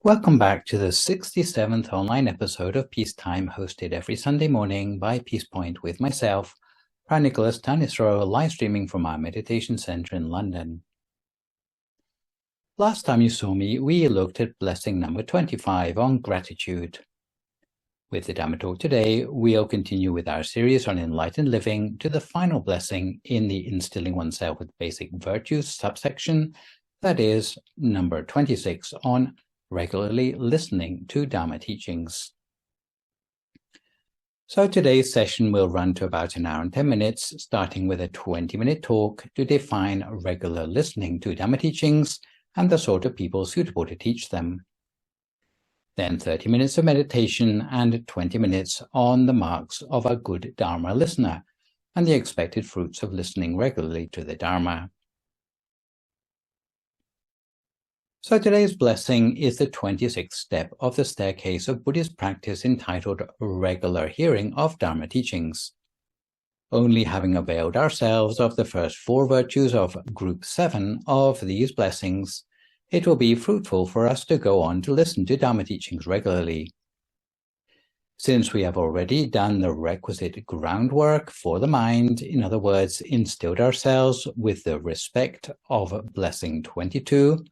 Welcome back to the 67th online episode of Peacetime, hosted every Sunday morning by Peace Point with myself, Phra Nicholas Thanissaro, live streaming from our meditation center in London. Last time you saw me, we looked at blessing number 25 on gratitude. With the Dhamma talk today, we'll continue with our series on enlightened living to the final blessing in the Instilling Oneself with Basic Virtues subsection, that is, number 26 on regularly listening to Dhamma teachings. So today's session will run to about an hour and 10 minutes, starting with a 20-minute talk to define regular listening to Dhamma teachings and the sort of people suitable to teach them. Then 30 minutes of meditation and 20 minutes on the marks of a good Dharma listener and the expected fruits of listening regularly to the Dharma. So today's blessing is the 26th step of the staircase of Buddhist practice entitled Regular Hearing of Dharma Teachings. Only having availed ourselves of the first 4 virtues of Group 7 of these blessings, it will be fruitful for us to go on to listen to Dharma teachings regularly. Since we have already done the requisite groundwork for the mind, in other words, instilled ourselves with the respect of Blessing 22,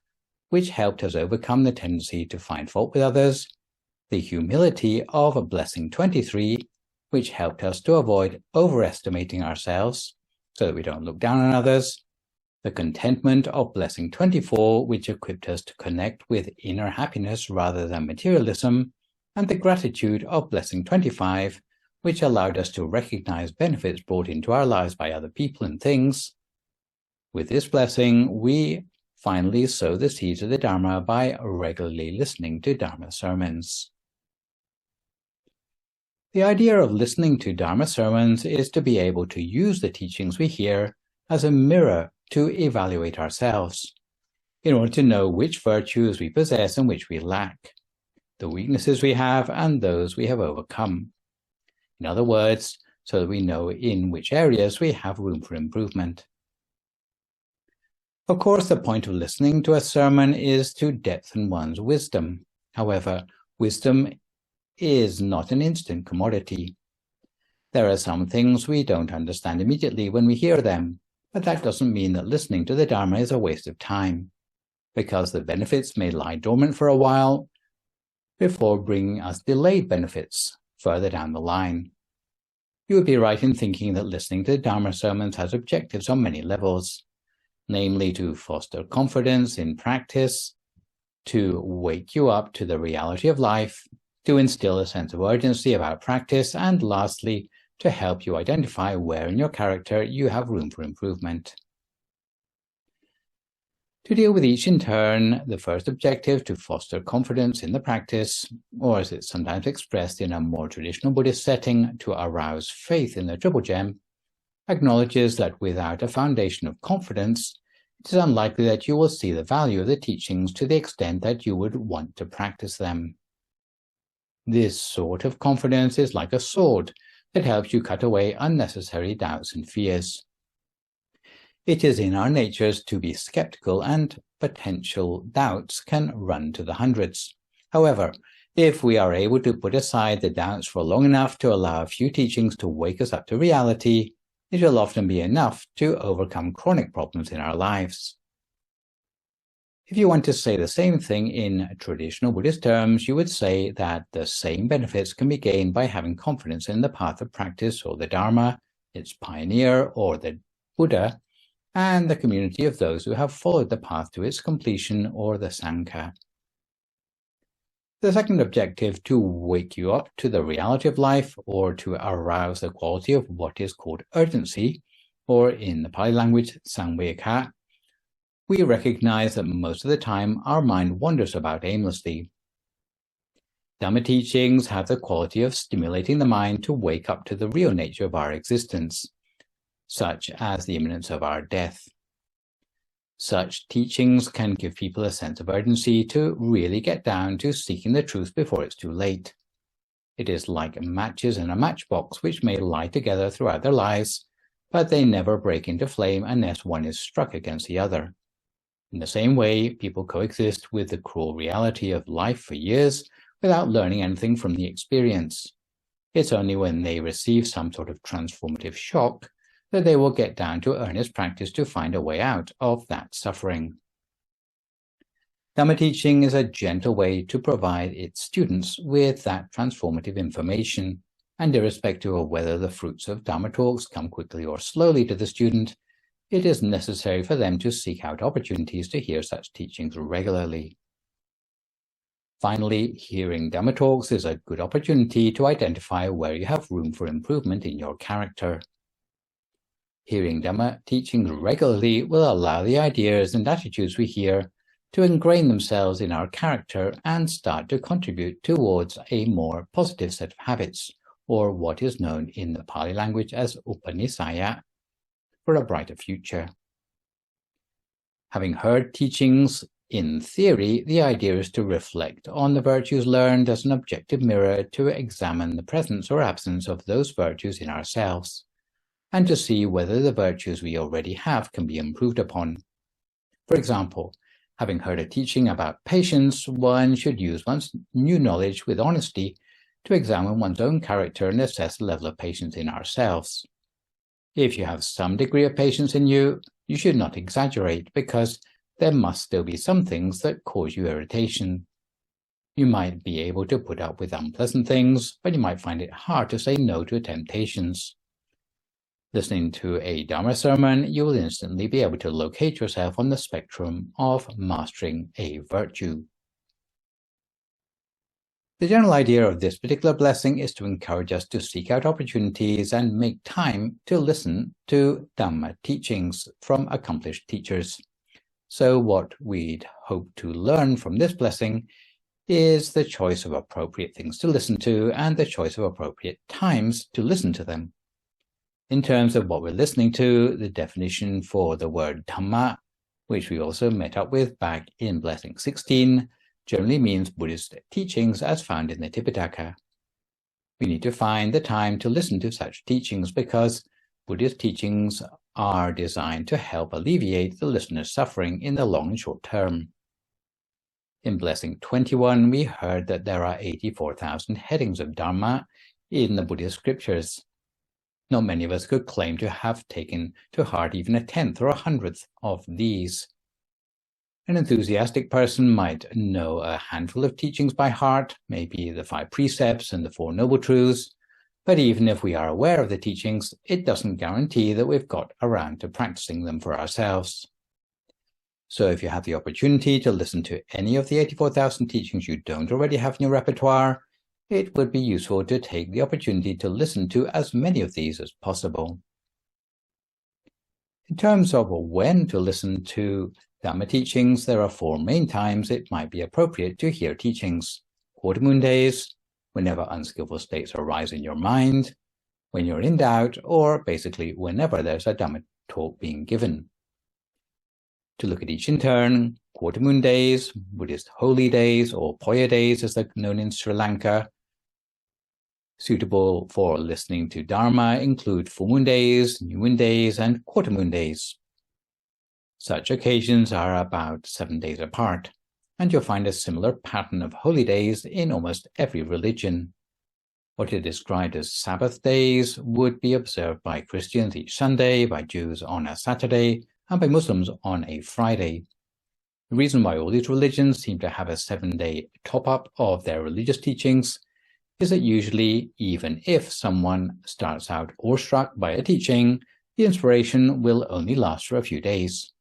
which helped us overcome the tendency to find fault with others, the humility of Blessing 23, which helped us to avoid overestimating ourselves so that we don't look down on others, the contentment of Blessing 24, which equipped us to connect with inner happiness rather than materialism, and the gratitude of Blessing 25, which allowed us to recognize benefits brought into our lives by other people and things. With this blessing, we finally sow the seeds of the Dharma by regularly listening to Dharma sermons. The idea of listening to Dharma sermons is to be able to use the teachings we hear as a mirror to evaluate ourselves, in order to know which virtues we possess and which we lack, the weaknesses we have and those we have overcome. In other words, so that we know in which areas we have room for improvement. Of course, the point of listening to a sermon is to depthen one's wisdom. However, wisdom is not an instant commodity. There are some things we don't understand immediately when we hear them, but that doesn't mean that listening to the Dharma is a waste of time, because the benefits may lie dormant for a while before bringing us delayed benefits further down the line. You would be right in thinking that listening to the Dharma sermons has objectives on many levels, namely to foster confidence in practice, to wake you up to the reality of life, to instill a sense of urgency about practice, and lastly, to help you identify where in your character you have room for improvement. To deal with each in turn, the first objective, to foster confidence in the practice, or as it's sometimes expressed in a more traditional Buddhist setting, to arouse faith in the Triple Gem, acknowledges that without a foundation of confidence, it is unlikely that you will see the value of the teachings to the extent that you would want to practice them. This sort of confidence is like a sword that helps you cut away unnecessary doubts and fears. It is in our natures to be skeptical, and potential doubts can run to the hundreds. However, if we are able to put aside the doubts for long enough to allow a few teachings to wake us up to reality, it will often be enough to overcome chronic problems in our lives. If you want to say the same thing in traditional Buddhist terms, you would say that the same benefits can be gained by having confidence in the path of practice or the Dharma, its pioneer or the Buddha, and the community of those who have followed the path to its completion or the Sangha. The second objective, to wake you up to the reality of life or to arouse the quality of what is called urgency, or in the Pali language, samveka, we recognize that most of the time our mind wanders about aimlessly. Dhamma teachings have the quality of stimulating the mind to wake up to the real nature of our existence, such as the imminence of our death. Such teachings can give people a sense of urgency to really get down to seeking the truth before it's too late. It is like matches in a matchbox which may lie together throughout their lives, but they never break into flame unless one is struck against the other. In the same way, people coexist with the cruel reality of life for years without learning anything from the experience. It's only when they receive some sort of transformative shock that they will get down to earnest practice to find a way out of that suffering. Dhamma teaching is a gentle way to provide its students with that transformative information, and irrespective of whether the fruits of Dhamma talks come quickly or slowly to the student, it is necessary for them to seek out opportunities to hear such teachings regularly. Finally, hearing Dhamma talks is a good opportunity to identify where you have room for improvement in your character. Hearing Dhamma teachings regularly will allow the ideas and attitudes we hear to ingrain themselves in our character and start to contribute towards a more positive set of habits, or what is known in the Pali language as Upanisaya, for a brighter future. Having heard teachings in theory, the idea is to reflect on the virtues learned as an objective mirror to examine the presence or absence of those virtues in ourselves, and to see whether the virtues we already have can be improved upon. For example, having heard a teaching about patience, one should use one's new knowledge with honesty to examine one's own character and assess the level of patience in ourselves. If you have some degree of patience in you, you should not exaggerate, because there must still be some things that cause you irritation. You might be able to put up with unpleasant things, but you might find it hard to say no to temptations. Listening to a Dhamma sermon, you will instantly be able to locate yourself on the spectrum of mastering a virtue. The general idea of this particular blessing is to encourage us to seek out opportunities and make time to listen to Dhamma teachings from accomplished teachers. So what we'd hope to learn from this blessing is the choice of appropriate things to listen to and the choice of appropriate times to listen to them. In terms of what we're listening to, the definition for the word Dhamma, which we also met up with back in Blessing 16, generally means Buddhist teachings as found in the Tipitaka. We need to find the time to listen to such teachings because Buddhist teachings are designed to help alleviate the listener's suffering in the long and short term. In Blessing 21, we heard that there are 84,000 headings of Dharma in the Buddhist scriptures. Not many of us could claim to have taken to heart even a 10th or a 100th of these. An enthusiastic person might know a handful of teachings by heart, maybe the 5 precepts and the 4 noble truths, but even if we are aware of the teachings, it doesn't guarantee that we've got around to practicing them for ourselves. So if you have the opportunity to listen to any of the 84,000 teachings you don't already have in your repertoire, it would be useful to take the opportunity to listen to as many of these as possible. In terms of when to listen to Dhamma teachings, there are 4 main times it might be appropriate to hear teachings. Quarter moon days, whenever unskillful states arise in your mind, when you're in doubt, or basically whenever there's a Dhamma talk being given. To look at each in turn, quarter moon days, Buddhist holy days, or Poya days as they're known in Sri Lanka, suitable for listening to Dharma include full moon days, new moon days, and quarter moon days. Such occasions are about 7 days apart, and you'll find a similar pattern of holy days in almost every religion. What are described as Sabbath days would be observed by Christians each Sunday, by Jews on a Saturday, and by Muslims on a Friday. The reason why all these religions seem to have a 7-day top-up of their religious teachings is that usually, even if someone starts out awestruck by a teaching, the inspiration will only last for a few days.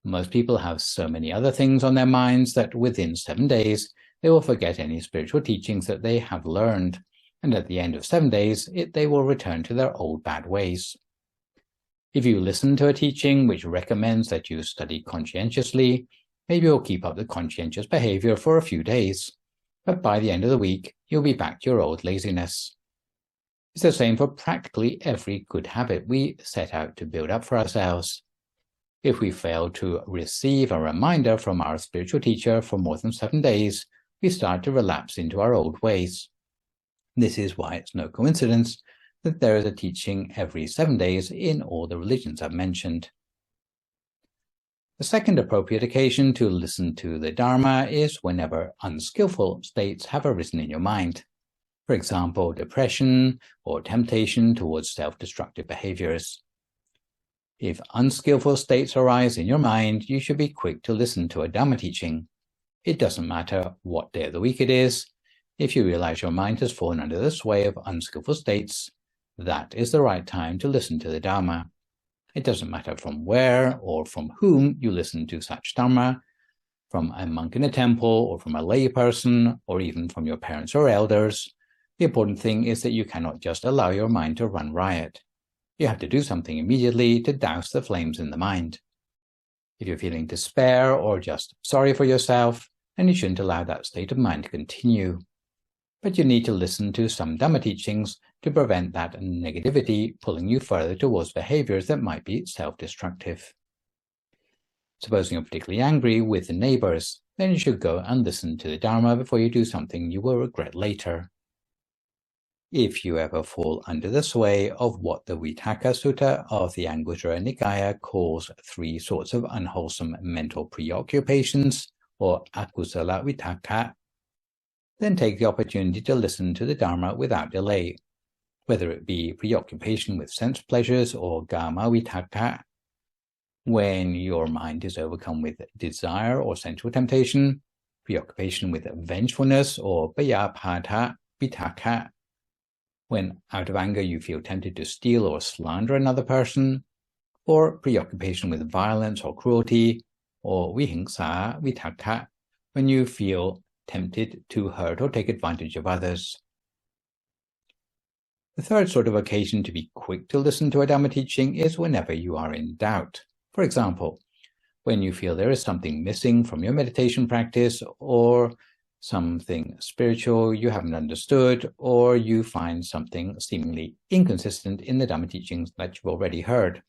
Most people have so many other things on their minds that within 7 days, they will forget any spiritual teachings that they have learned, and at the end of 7 days, they will return to their old bad ways. If you listen to a teaching which recommends that you study conscientiously, maybe you'll keep up the conscientious behavior for a few days, but by the end of the week, you'll be back to your old laziness. It's the same for practically every good habit we set out to build up for ourselves. If we fail to receive a reminder from our spiritual teacher for more than 7 days, we start to relapse into our old ways. This is why it's no coincidence that there is a teaching every 7 days in all the religions I've mentioned. The second appropriate occasion to listen to the Dharma is whenever unskillful states have arisen in your mind. For example, depression or temptation towards self-destructive behaviors. If unskillful states arise in your mind, you should be quick to listen to a Dhamma teaching. It doesn't matter what day of the week it is. If you realize your mind has fallen under the sway of unskillful states, that is the right time to listen to the Dharma. It doesn't matter from where or from whom you listen to such Dharma, from a monk in a temple or from a lay person or even from your parents or elders. The important thing is that you cannot just allow your mind to run riot. You have to do something immediately to douse the flames in the mind. If you're feeling despair or just sorry for yourself, then you shouldn't allow that state of mind to continue. But you need to listen to some Dhamma teachings to prevent that negativity pulling you further towards behaviors that might be self-destructive. Supposing you're particularly angry with the neighbors, then you should go and listen to the Dharma before you do something you will regret later. If you ever fall under the sway of what the Vitakka Sutta of the Anguttara Nikaya calls 3 sorts of unwholesome mental preoccupations, or akusala vitakka, then take the opportunity to listen to the Dharma without delay, whether it be preoccupation with sense pleasures or gama vitakka, when your mind is overcome with desire or sensual temptation, preoccupation with vengefulness or payapata vitakka, when out of anger you feel tempted to steal or slander another person, or preoccupation with violence or cruelty, or vihingsa vitakka, when you feel tempted to hurt or take advantage of others. The third sort of occasion to be quick to listen to a Dhamma teaching is whenever you are in doubt. For example, when you feel there is something missing from your meditation practice, or something spiritual you haven't understood, or you find something seemingly inconsistent in the Dhamma teachings that you've already heard.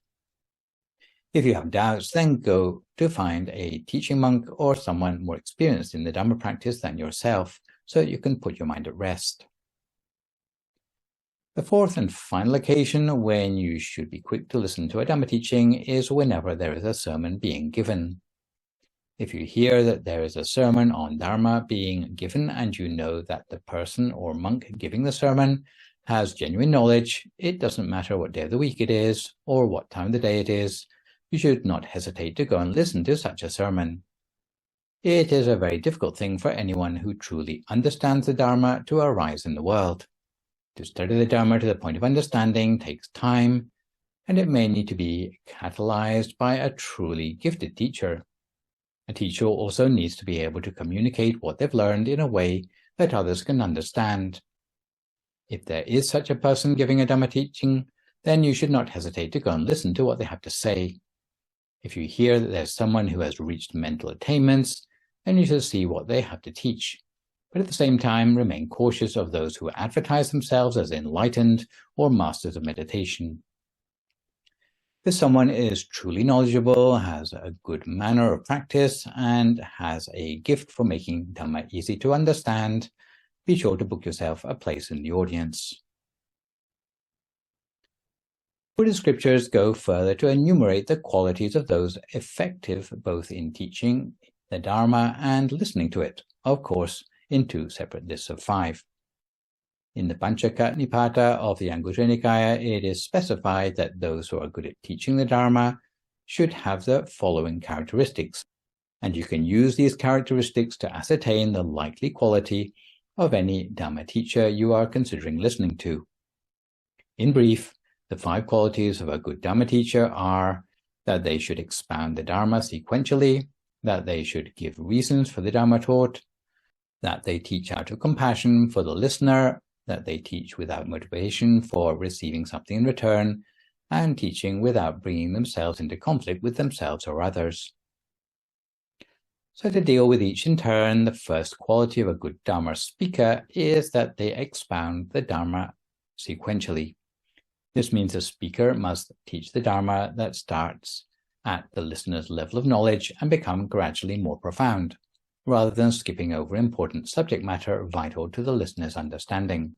If you have doubts, then go to find a teaching monk or someone more experienced in the Dhamma practice than yourself, so that you can put your mind at rest. The fourth and final occasion when you should be quick to listen to a Dhamma teaching is whenever there is a sermon being given. If you hear that there is a sermon on Dharma being given and you know that the person or monk giving the sermon has genuine knowledge, it doesn't matter what day of the week it is or what time of the day it is, you should not hesitate to go and listen to such a sermon. It is a very difficult thing for anyone who truly understands the Dharma to arise in the world. To study the Dharma to the point of understanding takes time, and it may need to be catalyzed by a truly gifted teacher. A teacher also needs to be able to communicate what they've learned in a way that others can understand. If there is such a person giving a Dhamma teaching, then you should not hesitate to go and listen to what they have to say. If you hear that there's someone who has reached mental attainments, then you should see what they have to teach. But at the same time, remain cautious of those who advertise themselves as enlightened or masters of meditation. If someone is truly knowledgeable, has a good manner of practice, and has a gift for making Dhamma easy to understand, be sure to book yourself a place in the audience. Buddhist scriptures go further to enumerate the qualities of those effective both in teaching the Dharma and listening to it, of course, in 2 separate lists of 5. In the Panchaka Nipata of the Anguttara Nikaya, it is specified that those who are good at teaching the Dharma should have the following characteristics, and you can use these characteristics to ascertain the likely quality of any Dhamma teacher you are considering listening to. In brief, the 5 qualities of a good Dhamma teacher are that they should expound the Dharma sequentially, that they should give reasons for the Dhamma taught, that they teach out of compassion for the listener, that they teach without motivation for receiving something in return, and teaching without bringing themselves into conflict with themselves or others. So to deal with each in turn, the first quality of a good Dharma speaker is that they expound the Dharma sequentially. This means the speaker must teach the Dharma that starts at the listener's level of knowledge and become gradually more profound, rather than skipping over important subject matter vital to the listener's understanding.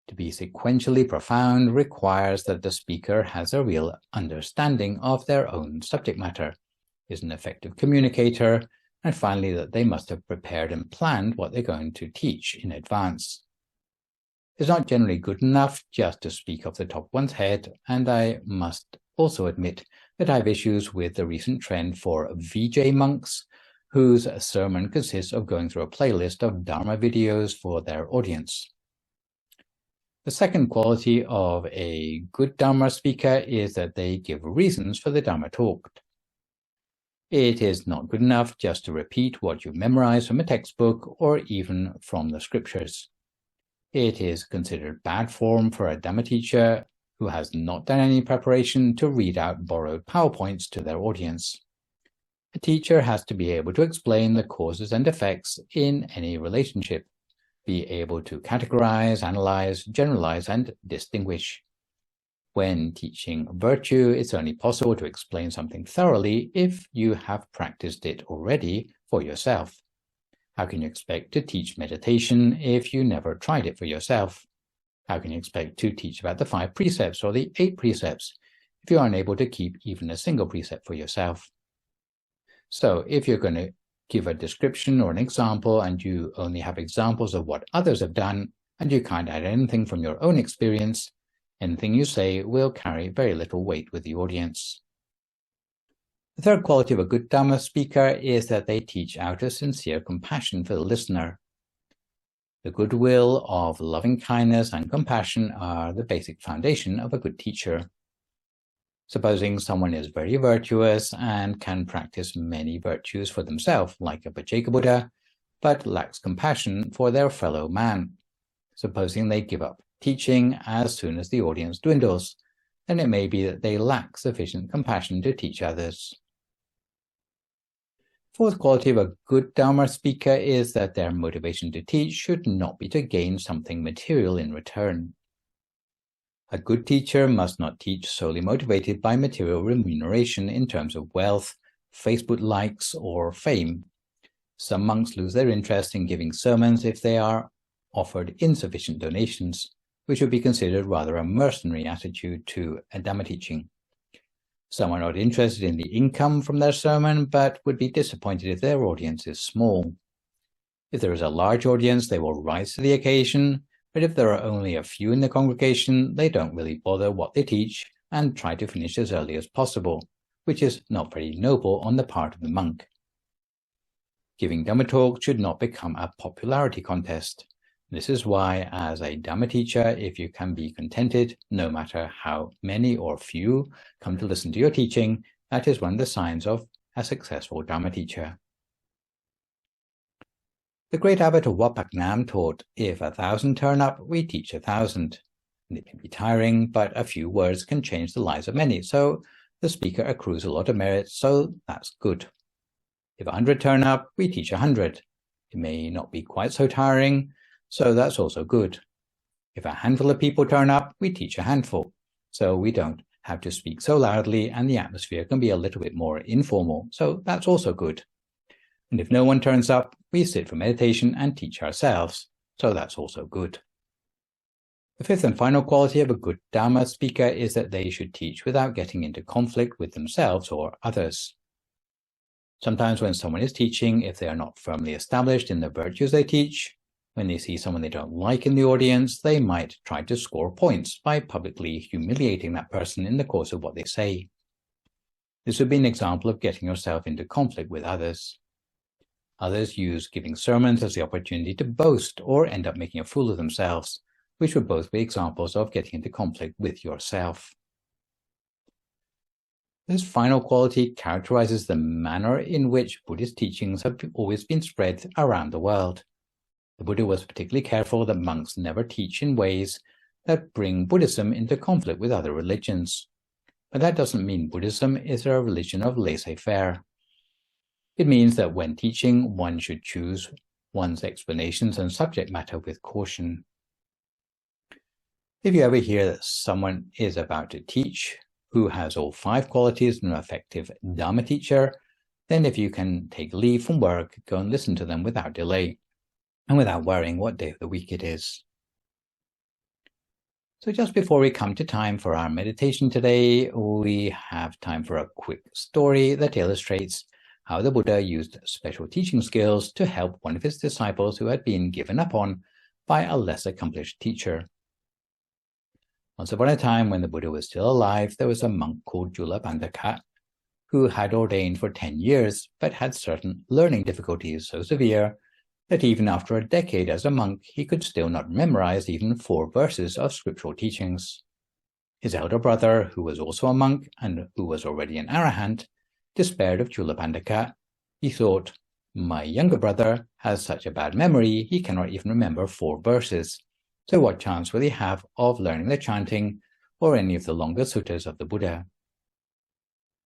To be sequentially profound requires that the speaker has a real understanding of their own subject matter. is an effective communicator, and finally that they must have prepared and planned what they're going to teach in advance. It's not generally good enough just to speak off the top of one's head, and I must also admit that I have issues with the recent trend for VJ monks, whose sermon consists of going through a playlist of Dhamma videos for their audience. The second quality of a good Dhamma speaker is that they give reasons for the Dhamma talked. It is not good enough just to repeat what you memorized from a textbook or even from the scriptures. It is considered bad form for a Dhamma teacher who has not done any preparation to read out borrowed PowerPoints to their audience. A teacher has to be able to explain the causes and effects in any relationship, be able to categorize, analyze, generalize, and distinguish. When teaching virtue, it's only possible to explain something thoroughly if you have practiced it already for yourself. How can you expect to teach meditation if you never tried it for yourself? How can you expect to teach about the 5 precepts or the 8 precepts if you are unable to keep even a single precept for yourself? So if you're going to give a description or an example and you only have examples of what others have done and you can't add anything from your own experience, anything you say will carry very little weight with the audience. The third quality of a good Dhamma speaker is that they teach out of sincere compassion for the listener. The goodwill of loving kindness and compassion are the basic foundation of a good teacher. Supposing someone is very virtuous and can practice many virtues for themselves, like a Pacceka Buddha, but lacks compassion for their fellow man. Supposing they give up teaching as soon as the audience dwindles, then it may be that they lack sufficient compassion to teach others. Fourth quality of a good Dhamma speaker is that their motivation to teach should not be to gain something material in return. A good teacher must not teach solely motivated by material remuneration in terms of wealth, Facebook likes, or fame. Some monks lose their interest in giving sermons if they are offered insufficient donations, which would be considered rather a mercenary attitude to a Dhamma teaching. Some are not interested in the income from their sermon, but would be disappointed if their audience is small. If there is a large audience, they will rise to the occasion, but if there are only a few in the congregation, they don't really bother what they teach and try to finish as early as possible, which is not very noble on the part of the monk. Giving Dhamma talk should not become a popularity contest. This is why, as a Dhamma teacher, if you can be contented, no matter how many or few come to listen to your teaching, that is one of the signs of a successful Dhamma teacher. The great abbot of Wat Phra Nam taught, if 1,000 turn up, we teach 1,000. And it can be tiring, but a few words can change the lives of many, so the speaker accrues a lot of merit, so that's good. If 100 turn up, we teach 100. It may not be quite so tiring, so that's also good. If a handful of people turn up, we teach a handful, so we don't have to speak so loudly and the atmosphere can be a little bit more informal, so that's also good. And if no one turns up, we sit for meditation and teach ourselves, so that's also good. The fifth and final quality of a good Dhamma speaker is that they should teach without getting into conflict with themselves or others. Sometimes when someone is teaching, if they are not firmly established in the virtues they teach, when they see someone they don't like in the audience, they might try to score points by publicly humiliating that person in the course of what they say. This would be an example of getting yourself into conflict with others. Others use giving sermons as the opportunity to boast or end up making a fool of themselves, which would both be examples of getting into conflict with yourself. This final quality characterizes the manner in which Buddhist teachings have always been spread around the world. The Buddha was particularly careful that monks never teach in ways that bring Buddhism into conflict with other religions. But that doesn't mean Buddhism is a religion of laissez-faire. It means that when teaching, one should choose one's explanations and subject matter with caution. If you ever hear that someone is about to teach who has all 5 qualities and an effective Dhamma teacher, then if you can take leave from work, go and listen to them without delay and without worrying what day of the week it is. So just before we come to time for our meditation today, we have time for a quick story that illustrates how the Buddha used special teaching skills to help one of his disciples who had been given up on by a less accomplished teacher. Once upon a time, when the Buddha was still alive, there was a monk called Julapandaka who had ordained for 10 years but had certain learning difficulties so severe that even after a decade as a monk, he could still not memorize even 4 verses of scriptural teachings. His elder brother, who was also a monk and who was already an arahant, despaired of Julapandaka. He thought, "My younger brother has such a bad memory, he cannot even remember 4 verses. So what chance will he have of learning the chanting or any of the longer suttas of the Buddha?"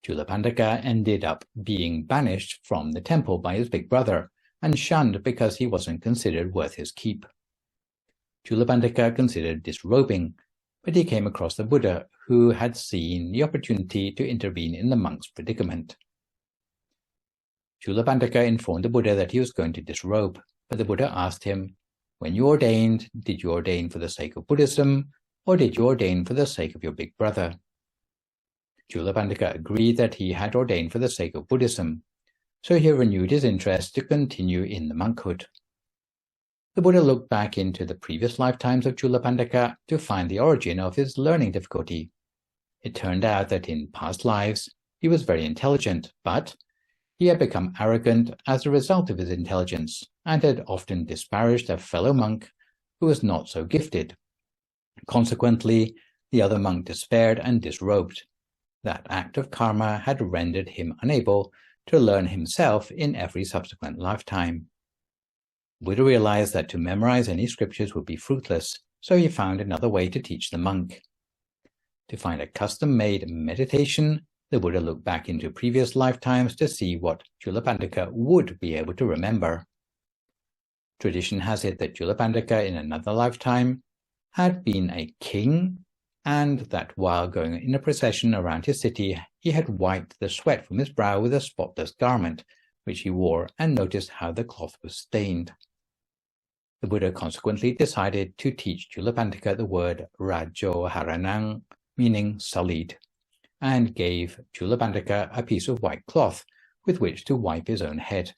Julapandaka ended up being banished from the temple by his big brother and shunned because he wasn't considered worth his keep. Julapandaka considered disrobing, but he came across the Buddha, who had seen the opportunity to intervene in the monk's predicament. Julapandaka informed the Buddha that he was going to disrobe, but the Buddha asked him, "When you ordained, did you ordain for the sake of Buddhism, or did you ordain for the sake of your big brother?" Julapandaka agreed that he had ordained for the sake of Buddhism, so he renewed his interest to continue in the monkhood. The Buddha looked back into the previous lifetimes of Julapandaka to find the origin of his learning difficulty. It turned out that in past lives he was very intelligent, but he had become arrogant as a result of his intelligence and had often disparaged a fellow monk who was not so gifted. Consequently, the other monk despaired and disrobed. That act of karma had rendered him unable to learn himself in every subsequent lifetime. Buddha realized that to memorize any scriptures would be fruitless, so he found another way to teach the monk. To find a custom-made meditation, the Buddha looked back into previous lifetimes to see what Julapandaka would be able to remember. Tradition has it that Julapandaka in another lifetime had been a king, and that while going in a procession around his city, he had wiped the sweat from his brow with a spotless garment, which he wore, and noticed how the cloth was stained. The Buddha consequently decided to teach Julapandaka the word Rajo Haranang, meaning sullied, and gave Julapandaka a piece of white cloth with which to wipe his own head.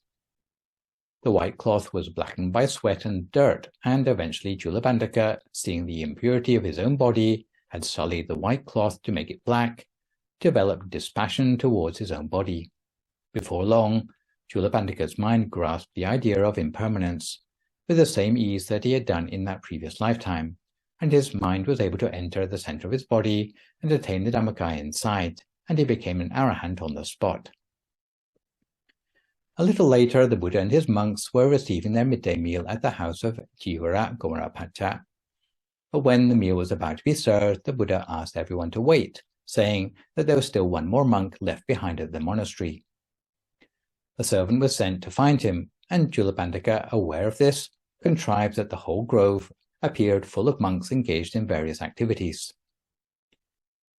The white cloth was blackened by sweat and dirt, and eventually Julapandaka, seeing the impurity of his own body, had sullied the white cloth to make it black, developed dispassion towards his own body. Before long, Julapandaka's mind grasped the idea of impermanence with the same ease that he had done in that previous lifetime, and his mind was able to enter the center of his body and attain the Dhammakaya inside, and he became an arahant on the spot. A little later, the Buddha and his monks were receiving their midday meal at the house of Jivara Gomarapacha. But when the meal was about to be served, the Buddha asked everyone to wait, saying that there was still one more monk left behind at the monastery. A servant was sent to find him, and Julapandaka, aware of this, contrived that the whole grove appeared full of monks engaged in various activities.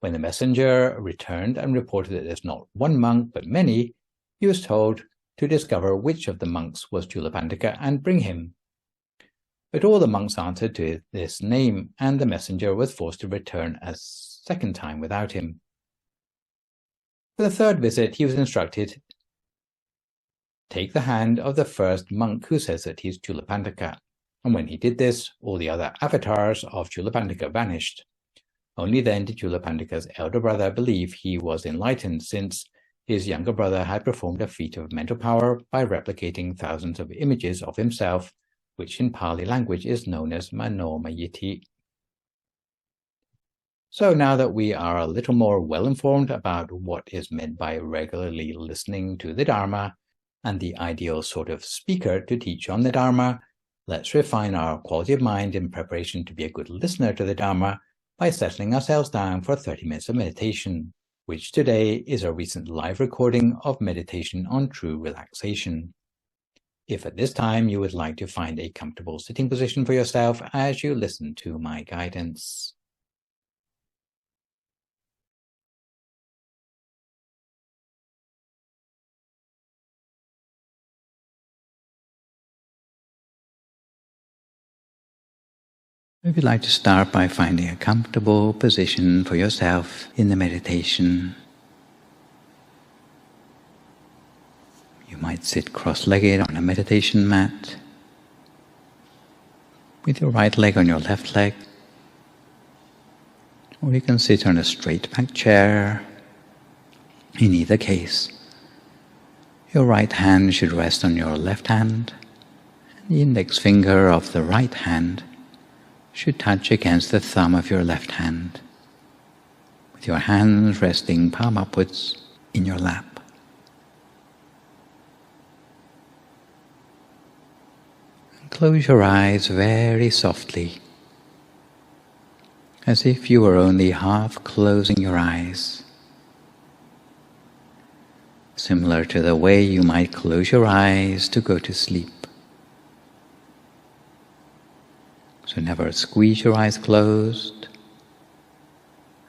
When the messenger returned and reported that there's not one monk but many, he was told to discover which of the monks was Julapandaka and bring him. But all the monks answered to this name, and the messenger was forced to return a second time without him. For the third visit, he was instructed, "Take the hand of the first monk who says that he is Julapandaka." And when he did this, all the other avatars of Julapandaka vanished. Only then did Julapandaka's elder brother believe he was enlightened, since his younger brother had performed a feat of mental power by replicating thousands of images of himself, which in Pali language is known as Manomayiti. So now that we are a little more well-informed about what is meant by regularly listening to the Dharma and the ideal sort of speaker to teach on the Dharma, let's refine our quality of mind in preparation to be a good listener to the Dharma by settling ourselves down for 30 minutes of meditation, which today is a recent live recording of meditation on true relaxation. If at this time you would like to find a comfortable sitting position for yourself as you listen to my guidance. If you'd like to start by finding a comfortable position for yourself in the meditation, you might sit cross-legged on a meditation mat, with your right leg on your left leg, or you can sit on a straight-back chair. In either case, your right hand should rest on your left hand, and the index finger of the right hand should touch against the thumb of your left hand, with your hands resting palm upwards in your lap. And close your eyes very softly, as if you were only half closing your eyes, similar to the way you might close your eyes to go to sleep. So never squeeze your eyes closed,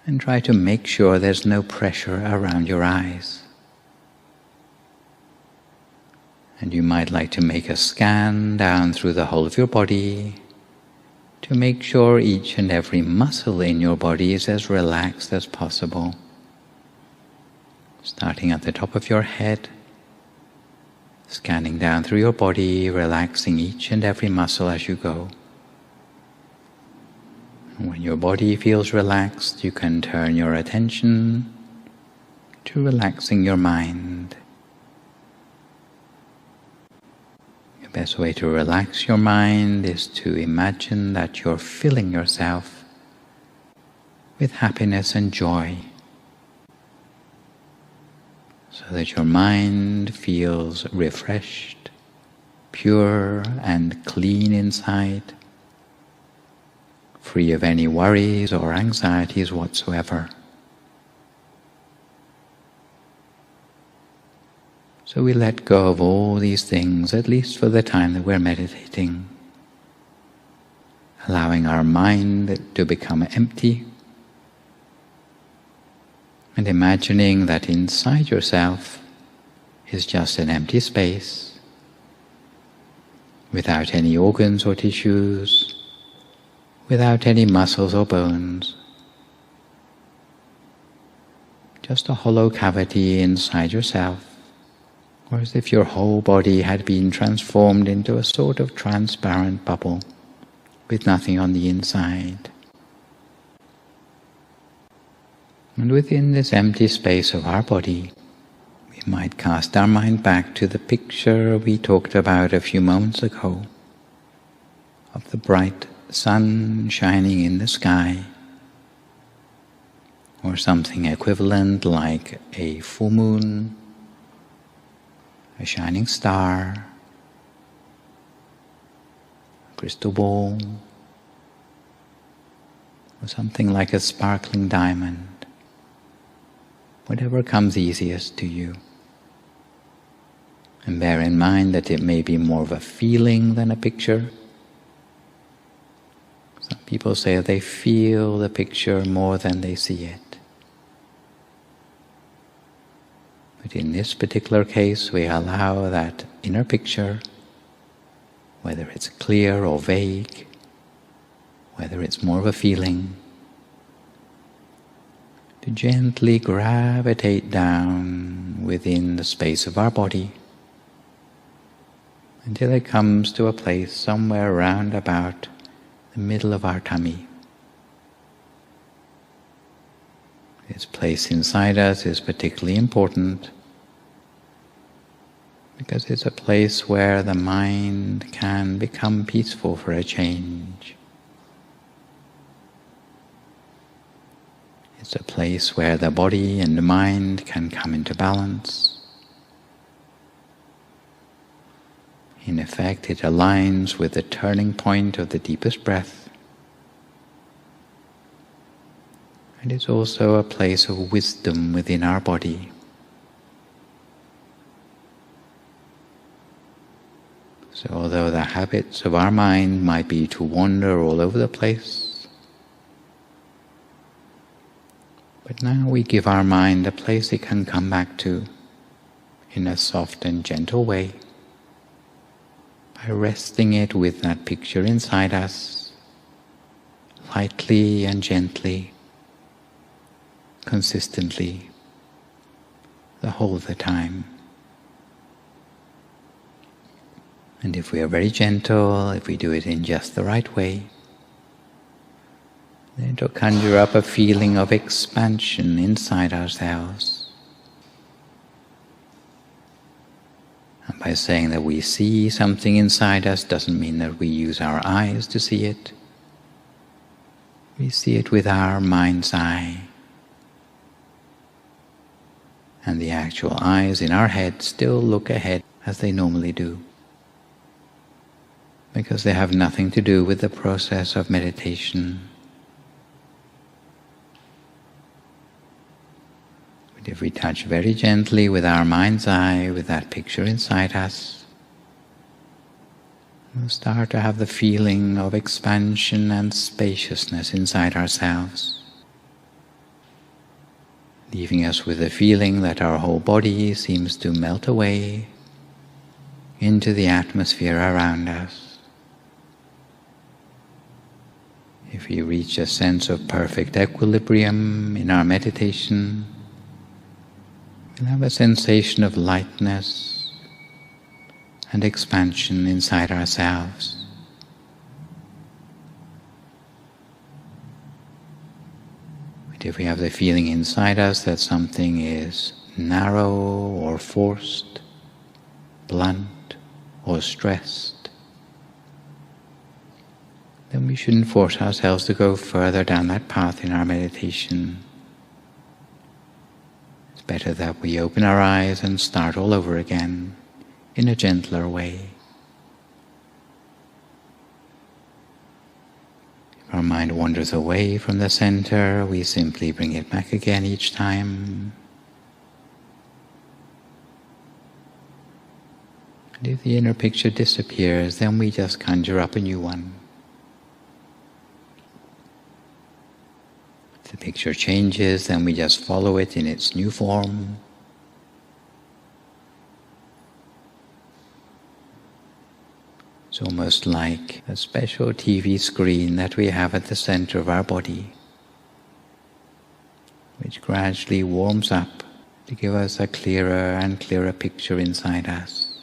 and try to make sure there's no pressure around your eyes. And you might like to make a scan down through the whole of your body to make sure each and every muscle in your body is as relaxed as possible. Starting at the top of your head, scanning down through your body, relaxing each and every muscle as you go. When your body feels relaxed, you can turn your attention to relaxing your mind. The best way to relax your mind is to imagine that you're filling yourself with happiness and joy, so that your mind feels refreshed, pure and clean inside, free of any worries or anxieties whatsoever. So we let go of all these things, at least for the time that we're meditating, allowing our mind to become empty, and imagining that inside yourself is just an empty space, without any organs or tissues, without any muscles or bones, just a hollow cavity inside yourself, or as if your whole body had been transformed into a sort of transparent bubble with nothing on the inside. And within this empty space of our body, we might cast our mind back to the picture we talked about a few moments ago, of the bright sun shining in the sky, or something equivalent like a full moon, a shining star, a crystal ball, or something like a sparkling diamond, whatever comes easiest to you. And bear in mind that it may be more of a feeling than a picture. Some people say they feel the picture more than they see it. But in this particular case, we allow that inner picture, whether it's clear or vague, whether it's more of a feeling, to gently gravitate down within the space of our body until it comes to a place somewhere round about the middle of our tummy. This place inside us is particularly important because it's a place where the mind can become peaceful for a change. It's a place where the body and the mind can come into balance. In effect, it aligns with the turning point of the deepest breath. And it's also a place of wisdom within our body. So although the habits of our mind might be to wander all over the place, but now we give our mind a place it can come back to in a soft and gentle way, by resting it with that picture inside us, lightly and gently, consistently, the whole of the time. And if we are very gentle, if we do it in just the right way, then it'll conjure up a feeling of expansion inside ourselves. And by saying that we see something inside us doesn't mean that we use our eyes to see it. We see it with our mind's eye. And the actual eyes in our head still look ahead as they normally do, because they have nothing to do with the process of meditation. But if we touch very gently with our mind's eye, with that picture inside us, we'll start to have the feeling of expansion and spaciousness inside ourselves, leaving us with the feeling that our whole body seems to melt away into the atmosphere around us. If we reach a sense of perfect equilibrium in our meditation, we'll have a sensation of lightness and expansion inside ourselves. But if we have the feeling inside us that something is narrow or forced, blunt or stressed, then we shouldn't force ourselves to go further down that path in our meditation. It's better that we open our eyes and start all over again in a gentler way. If our mind wanders away from the center, we simply bring it back again each time. And if the inner picture disappears, then we just conjure up a new one. If the picture changes, then we just follow it in its new form. It's almost like a special TV screen that we have at the center of our body, which gradually warms up to give us a clearer and clearer picture inside us.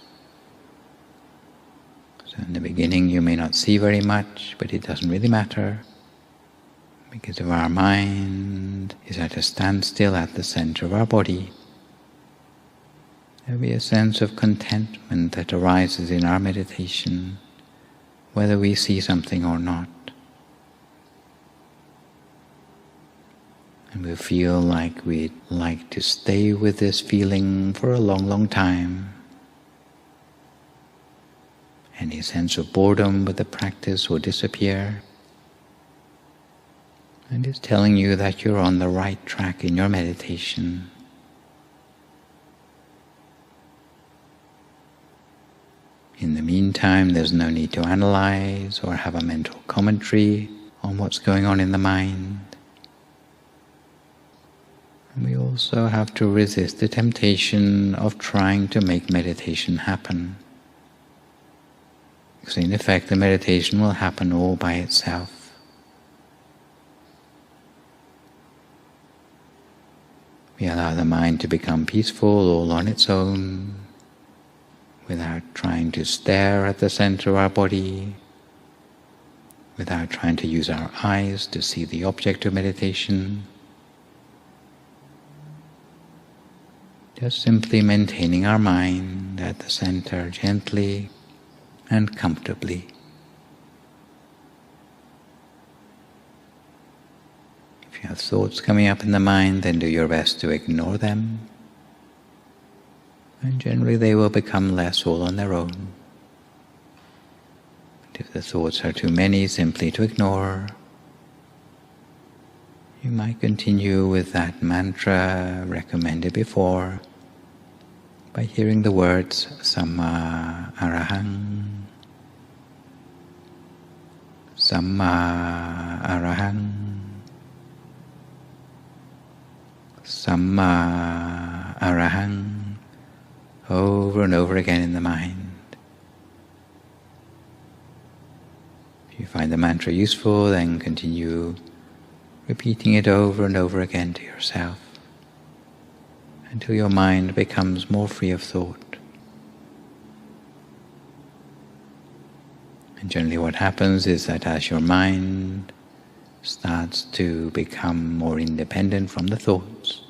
So in the beginning you may not see very much, but it doesn't really matter, because if our mind is at a standstill at the center of our body, there will be a sense of contentment that arises in our meditation, whether we see something or not. And we feel like we'd like to stay with this feeling for a long, long time. Any sense of boredom with the practice will disappear. And it's telling you that you're on the right track in your meditation. In the meantime, there's no need to analyze or have a mental commentary on what's going on in the mind. And we also have to resist the temptation of trying to make meditation happen. Because in effect, the meditation will happen all by itself. We allow the mind to become peaceful all on its own, without trying to stare at the center of our body, without trying to use our eyes to see the object of meditation. Just simply maintaining our mind at the center gently and comfortably. If you have thoughts coming up in the mind, then do your best to ignore them. And generally they will become less all on their own. But if the thoughts are too many, simply to ignore. You might continue with that mantra recommended before by hearing the words Samma Arahang, Samma Arahang, Samma Arahang, over and over again in the mind. If you you find the mantra useful, then continue repeating it over and over again to yourself until your mind becomes more free of thought. And generally what happens is that as your mind starts to become more independent from the thoughts,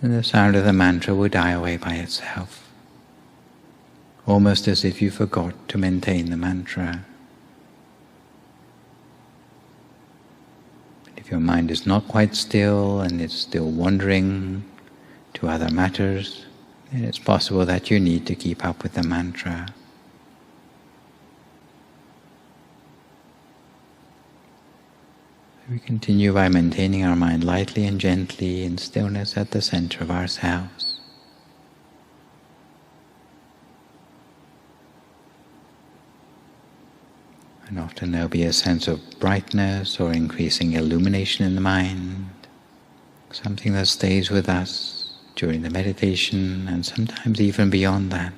then the sound of the mantra will die away by itself, almost as if you forgot to maintain the mantra. If your mind is not quite still and it's still wandering to other matters, then it's possible that you need to keep up with the mantra. We continue by maintaining our mind lightly and gently in stillness at the center of ourselves. And often there'll be a sense of brightness or increasing illumination in the mind, something that stays with us during the meditation and sometimes even beyond that.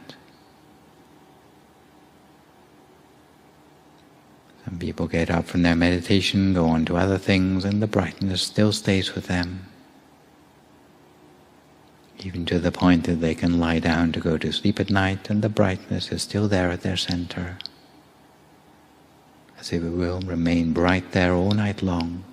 Some people get up from their meditation, go on to other things, and the brightness still stays with them, even to the point that they can lie down to go to sleep at night and the brightness is still there at their center, as if it will remain bright there all night long.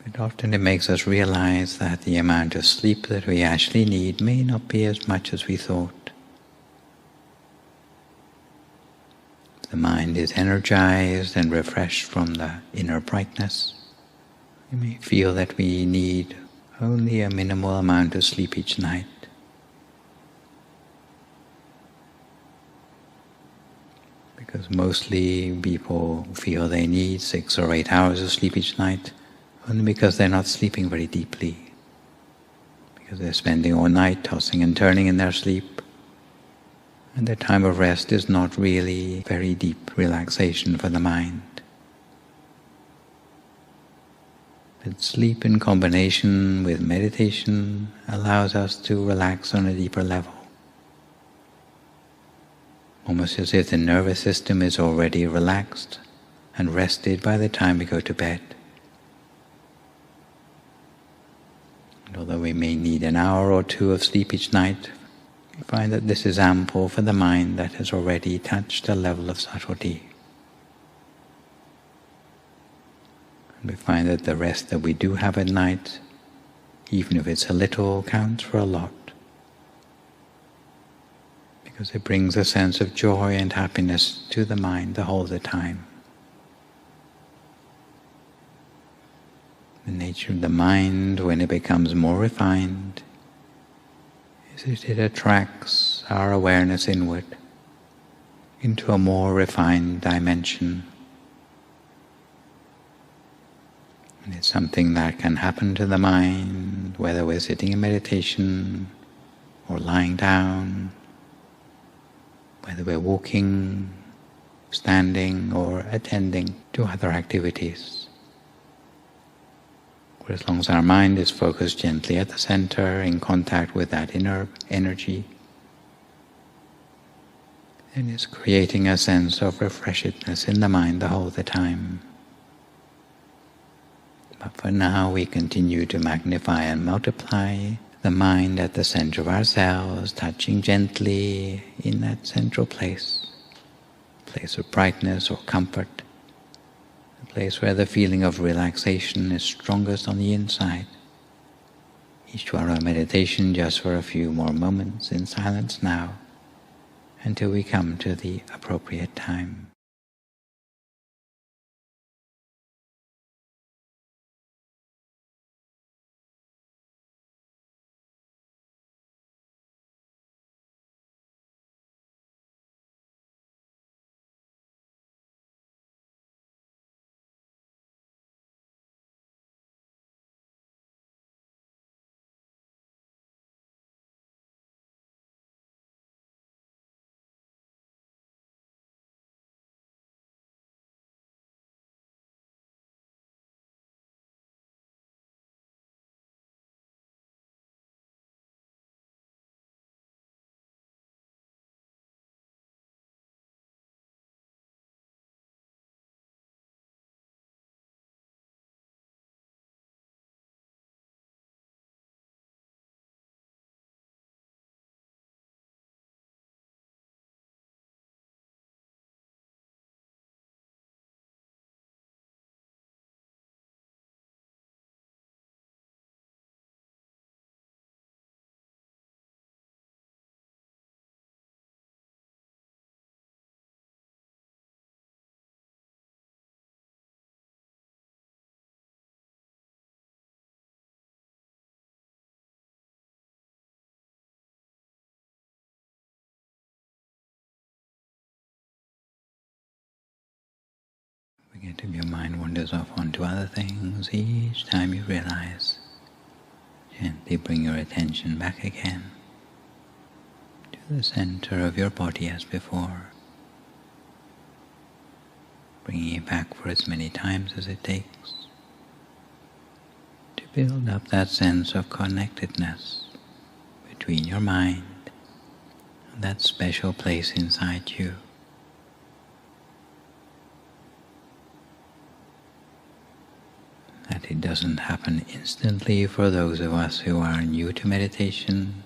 But often it makes us realize that the amount of sleep that we actually need may not be as much as we thought. The mind is energized and refreshed from the inner brightness. We may feel that we need only a minimal amount of sleep each night. Because mostly people feel they need 6 or 8 hours of sleep each night, only because they're not sleeping very deeply, because they're spending all night tossing and turning in their sleep, and their time of rest is not really very deep relaxation for the mind. But sleep in combination with meditation allows us to relax on a deeper level, almost as if the nervous system is already relaxed and rested by the time we go to bed. And although we may need an hour or 2 of sleep each night, we find that this is ample for the mind that has already touched a level of subtlety. And we find that the rest that we do have at night, even if it's a little, counts for a lot, because it brings a sense of joy and happiness to the mind the whole of the time. The nature of the mind, when it becomes more refined, is that it attracts our awareness inward into a more refined dimension. And it's something that can happen to the mind, whether we're sitting in meditation or lying down, whether we're walking, standing, or attending to other activities. For as long as our mind is focused gently at the center, in contact with that inner energy, then it's creating a sense of refreshedness in the mind the whole of the time. But for now, we continue to magnify and multiply the mind at the center of ourselves, touching gently in that central place, place of brightness or comfort, a place where the feeling of relaxation is strongest on the inside. Each to our own meditation, just for a few more moments in silence now, until we come to the appropriate time. If your mind wanders off onto other things, each time you realize, gently bring your attention back again to the center of your body as before, bringing it back for as many times as it takes to build up that sense of connectedness between your mind and that special place inside you. That it doesn't happen instantly for those of us who are new to meditation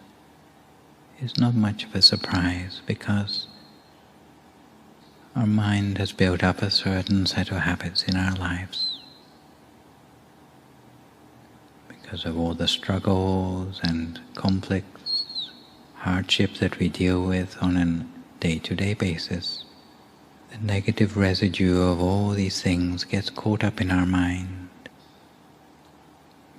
is not much of a surprise, because our mind has built up a certain set of habits in our lives. Because of all the struggles and conflicts, hardships that we deal with on a day-to-day basis, the negative residue of all these things gets caught up in our mind,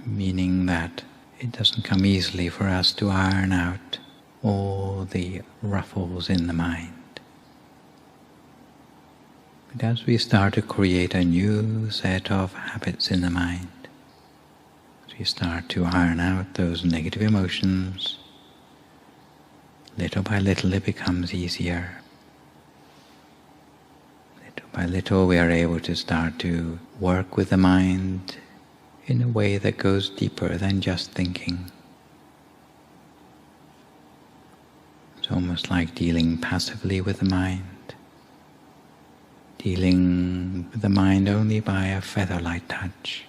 meaning that it doesn't come easily for us to iron out all the ruffles in the mind. But as we start to create a new set of habits in the mind, as we start to iron out those negative emotions, little by little it becomes easier. Little by little we are able to start to work with the mind in a way that goes deeper than just thinking. It's almost like dealing passively with the mind, dealing with the mind only by a feather-light touch,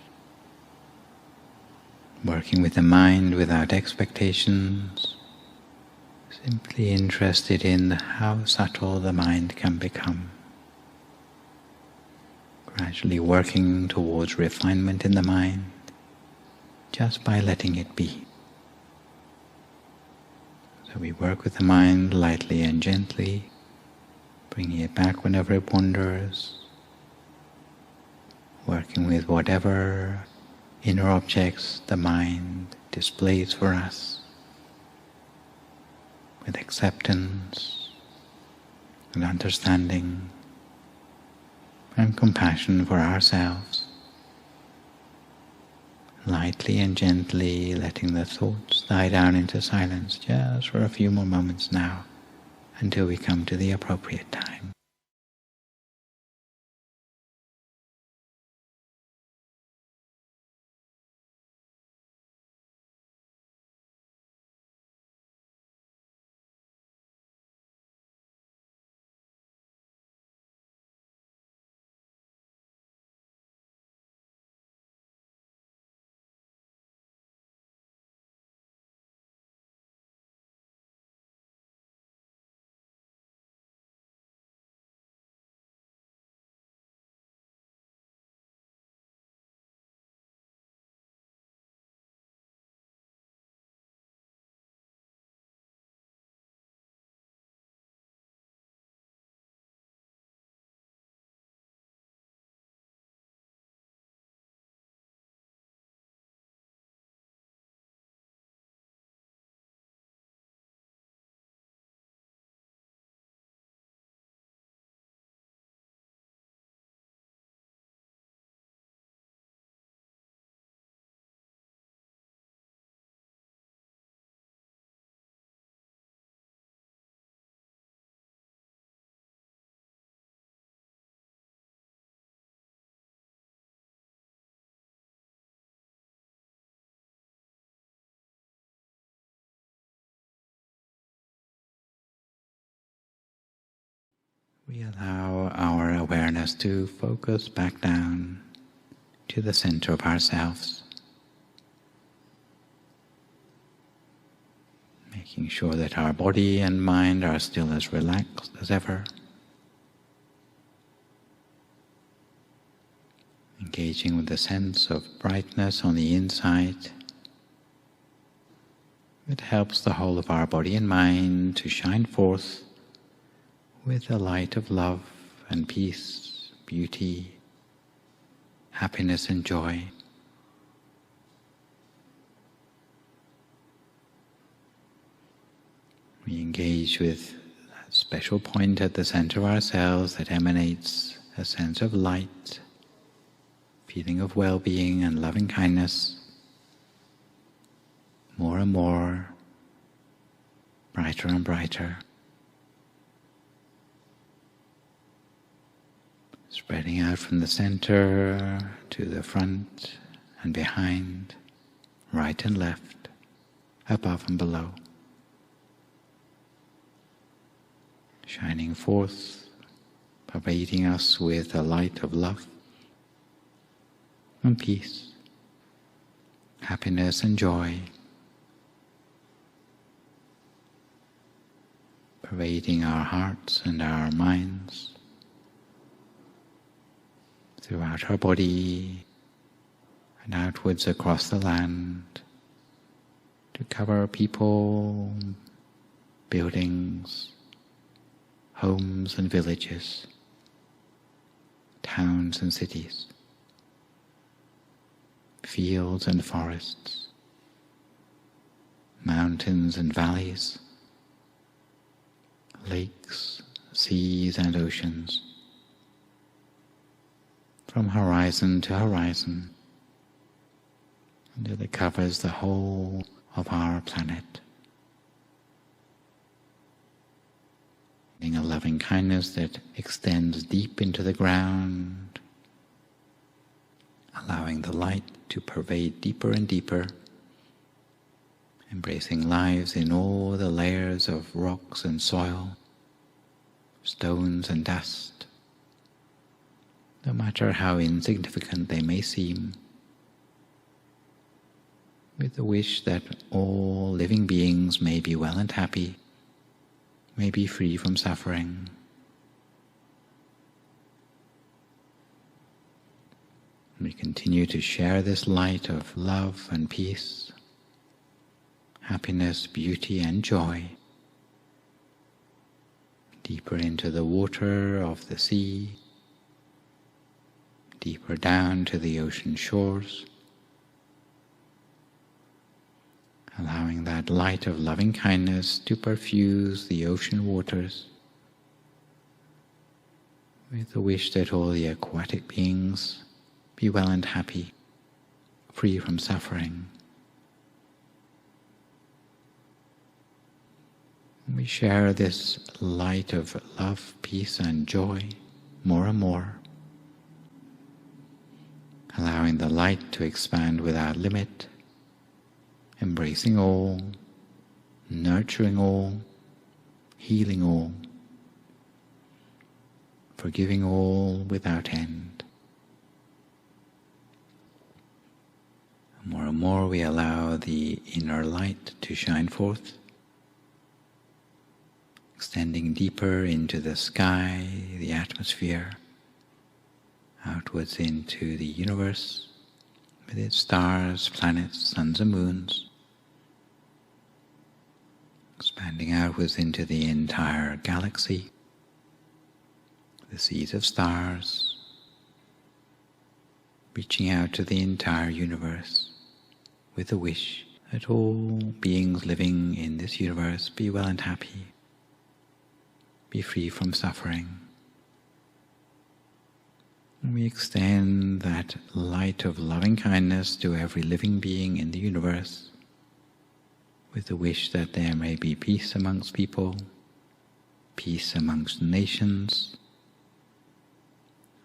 working with the mind without expectations, simply interested in how subtle the mind can become, gradually working towards refinement in the mind just by letting it be. So we work with the mind lightly and gently, bringing it back whenever it wanders, working with whatever inner objects the mind displays for us, with acceptance and understanding and compassion for ourselves, lightly and gently letting the thoughts die down into silence just for a few more moments now, until we come to the appropriate time. We allow our awareness to focus back down to the center of ourselves, making sure that our body and mind are still as relaxed as ever, engaging with the sense of brightness on the inside. It helps the whole of our body and mind to shine forth with the light of love and peace, beauty, happiness and joy. We engage with that special point at the center of ourselves that emanates a sense of light feeling of well-being and loving kindness, more and more, brighter and brighter, spreading out from the center to the front and behind, right and left, above and below, shining forth, pervading us with a light of love and peace, happiness and joy, pervading our hearts and our minds, throughout our body and outwards across the land, to cover people, buildings, homes and villages, towns and cities, fields and forests, mountains and valleys, lakes, seas and oceans, from horizon to horizon, until it covers the whole of our planet. A loving kindness that extends deep into the ground, allowing the light to pervade deeper and deeper, embracing lives in all the layers of rocks and soil, stones and dust, no matter how insignificant they may seem, with the wish that all living beings may be well and happy, may be free from suffering. We continue to share this light of love and peace, happiness, beauty and joy, deeper into the water of the sea, deeper down to the ocean shores, allowing that light of loving kindness to perfuse the ocean waters, with the wish that all the aquatic beings be well and happy, free from suffering. We share this light of love, peace and joy more and more, allowing the light to expand without limit, embracing all, nurturing all, healing all, forgiving all without end. More and more we allow the inner light to shine forth, extending deeper into the sky, the atmosphere, outwards into the universe, with its stars, planets, suns and moons, expanding outwards into the entire galaxy, the seas of stars, reaching out to the entire universe with the wish that all beings living in this universe be well and happy, be free from suffering. And we extend that light of loving kindness to every living being in the universe, with the wish that there may be peace amongst people, peace amongst nations,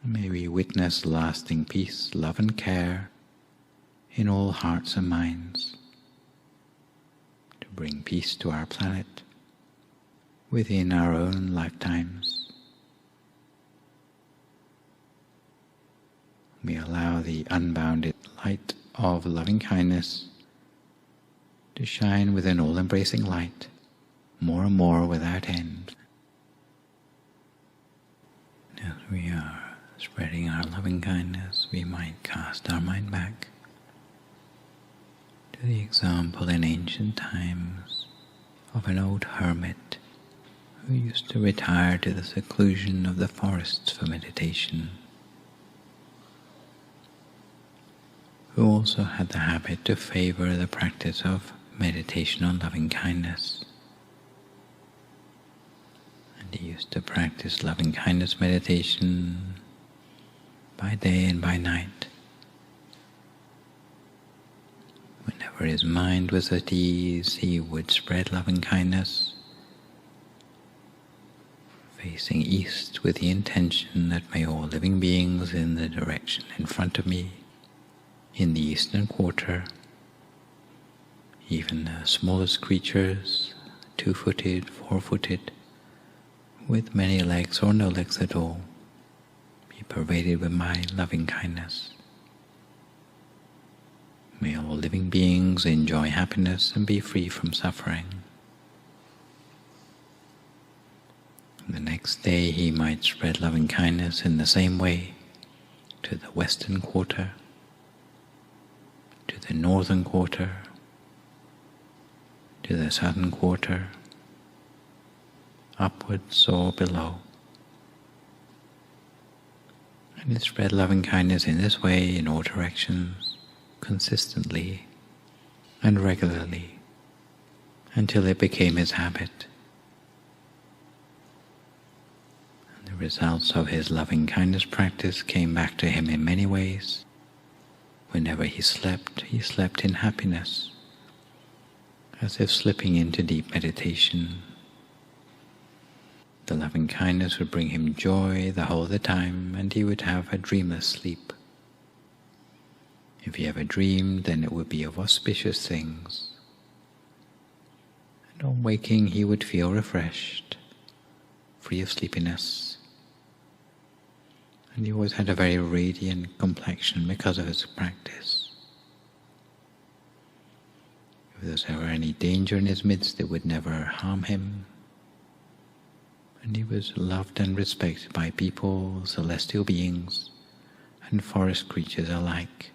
and may we witness lasting peace, love and care in all hearts and minds, to bring peace to our planet within our own lifetimes. We allow the unbounded light of loving kindness to shine with an all-embracing light, more and more without end. As we are spreading our loving kindness, we might cast our mind back to the example in ancient times of an old hermit who used to retire to the seclusion of the forests for meditation, who also had the habit to favor the practice of meditation on loving kindness. And he used to practice loving kindness meditation by day and by night, Whenever his mind was at ease, he would spread loving kindness, facing east with the intention that may all living beings in the direction in front of me, in the eastern quarter, even the smallest creatures, 2-footed, 4-footed, with many legs or no legs at all, be pervaded with my loving kindness. May all living beings enjoy happiness and be free from suffering. The next day he might spread loving kindness in the same way to the western quarter, to the northern quarter, to the southern quarter, upwards or below. And he spread loving kindness in this way in all directions, consistently and regularly, until it became his habit. And the results of his loving kindness practice came back to him in many ways. Whenever he slept in happiness, as if slipping into deep meditation. The loving kindness would bring him joy the whole of the time, and he would have a dreamless sleep. If he ever dreamed, then it would be of auspicious things. And on waking, he would feel refreshed, free of sleepiness. And he always had a very radiant complexion because of his practice. If there was ever any danger in his midst, it would never harm him. And he was loved and respected by people, celestial beings, and forest creatures alike.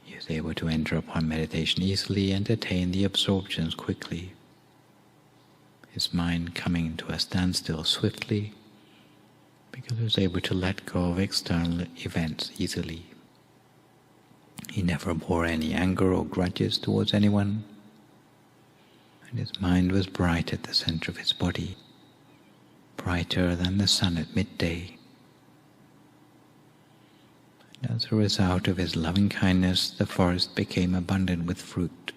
He was able to enter upon meditation easily and attain the absorptions quickly, his mind coming to a standstill swiftly, because he was able to let go of external events easily. He never bore any anger or grudges towards anyone, and his mind was bright at the center of his body, brighter than the sun at midday. And as a result of his loving kindness, the forest became abundant with fruit.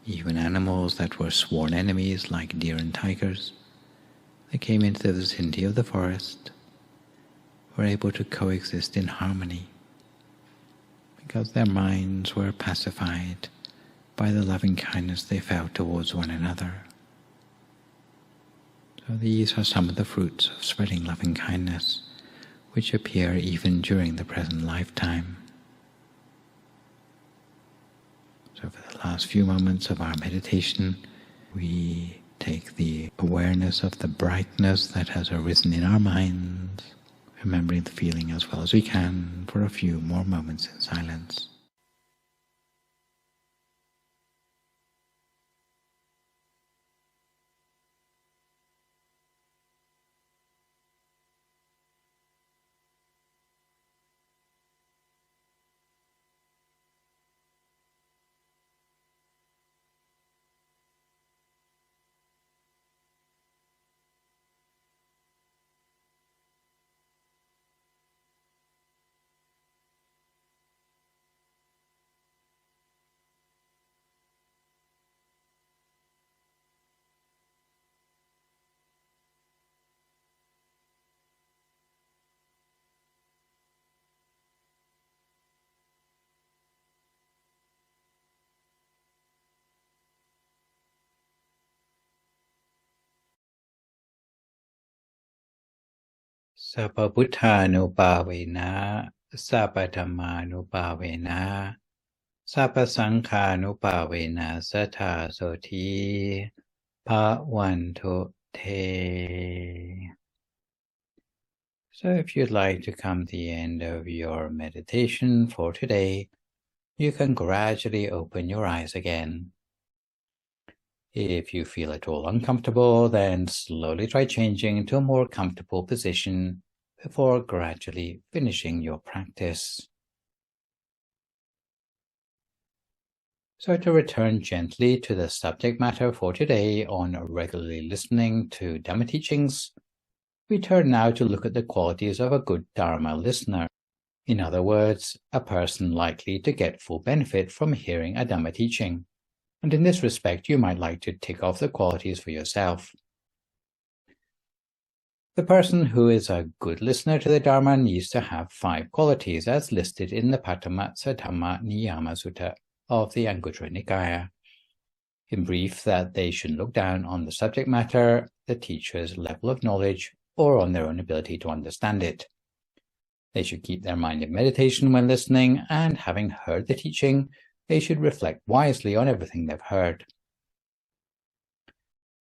Even animals that were sworn enemies, like deer and tigers, that came into the vicinity of the forest, were able to coexist in harmony, because their minds were pacified by the loving kindness they felt towards one another. So these are some of the fruits of spreading loving kindness, which appear even during the present lifetime. So for the last few moments of our meditation, we take the awareness of the brightness that has arisen in our minds, remembering the feeling as well as we can for a few more moments in silence. Sabba Buddhanupavena, Sabba Dhammanupavena, Sabba Sankhanupavena Sattha Soti Bhavantu Te. So if you'd like to come to the end of your meditation for today, you can gradually open your eyes again. If you feel at all uncomfortable, then slowly try changing to a more comfortable position before gradually finishing your practice. So to return gently to the subject matter for today on regularly listening to Dhamma teachings, we turn now to look at the qualities of a good Dharma listener. In other words, a person likely to get full benefit from hearing a Dhamma teaching. And in this respect, you might like to tick off the qualities for yourself. The person who is a good listener to the Dharma needs to have 5 qualities as listed in the Patamattsa Dhamma Niyama Sutta of the Anguttara Nikaya. In brief, that they shouldn't look down on the subject matter, the teacher's level of knowledge, or on their own ability to understand it. They should keep their mind in meditation when listening, and having heard the teaching, they should reflect wisely on everything they've heard.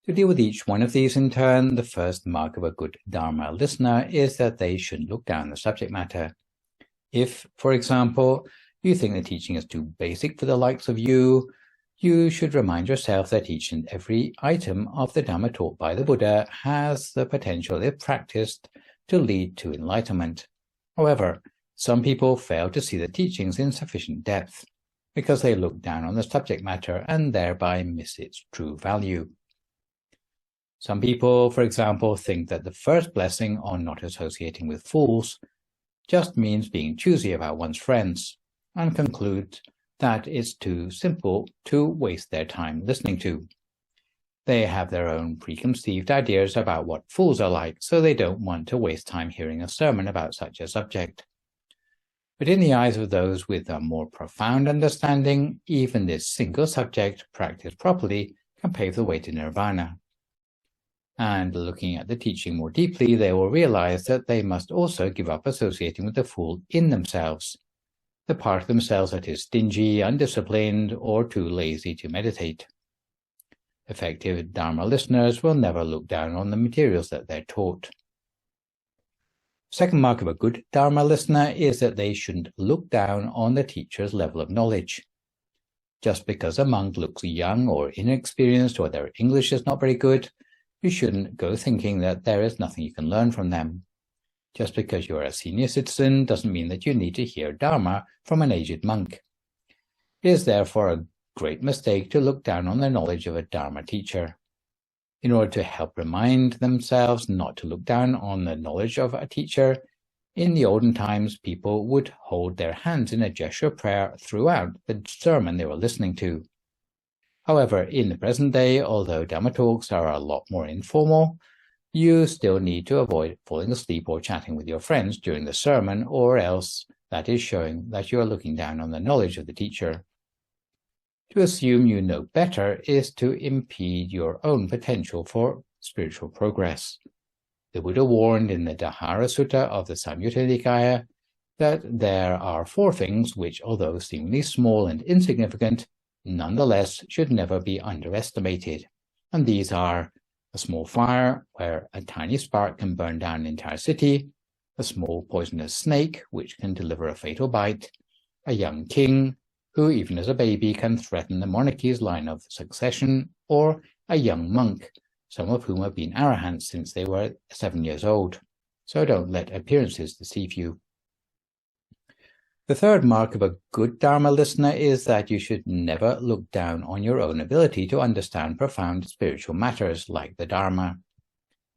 To deal with each one of these in turn, the first mark of a good Dharma listener is that they shouldn't look down the subject matter. If, for example, you think the teaching is too basic for the likes of you, you should remind yourself that each and every item of the Dhamma taught by the Buddha has the potential, if practiced, to lead to enlightenment. However, some people fail to see the teachings in sufficient depth, because they look down on the subject matter and thereby miss its true value. Some people, for example, think that the first blessing on not associating with fools just means being choosy about one's friends, and conclude that it's too simple to waste their time listening to. They have their own preconceived ideas about what fools are like, so they don't want to waste time hearing a sermon about such a subject. But in the eyes of those with a more profound understanding, even this single subject, practiced properly, can pave the way to nirvana. And looking at the teaching more deeply, they will realize that they must also give up associating with the fool in themselves, the part of themselves that is stingy, undisciplined, or too lazy to meditate. Effective Dharma listeners will never look down on the materials that they're taught. Second mark of a good Dharma listener is that they shouldn't look down on the teacher's level of knowledge. Just because a monk looks young or inexperienced or their English is not very good, you shouldn't go thinking that there is nothing you can learn from them. Just because you're a senior citizen doesn't mean that you need to hear Dharma from an aged monk. It is therefore a great mistake to look down on the knowledge of a Dharma teacher. In order to help remind themselves not to look down on the knowledge of a teacher, in the olden times people would hold their hands in a gesture of prayer throughout the sermon they were listening to. However, in the present day, although Dhamma talks are a lot more informal, you still need to avoid falling asleep or chatting with your friends during the sermon, or else that is showing that you are looking down on the knowledge of the teacher. To assume you know better is to impede your own potential for spiritual progress. The Buddha warned in the Dahara Sutta of the Samyutta Nikaya that there are 4 things which, although seemingly small and insignificant, nonetheless should never be underestimated. And these are a small fire, where a tiny spark can burn down an entire city, a small poisonous snake, which can deliver a fatal bite, a young king, who even as a baby can threaten the monarchy's line of succession, or a young monk, some of whom have been arahants since they were 7 years old. So don't let appearances deceive you. The third mark of a good Dharma listener is that you should never look down on your own ability to understand profound spiritual matters like the Dharma.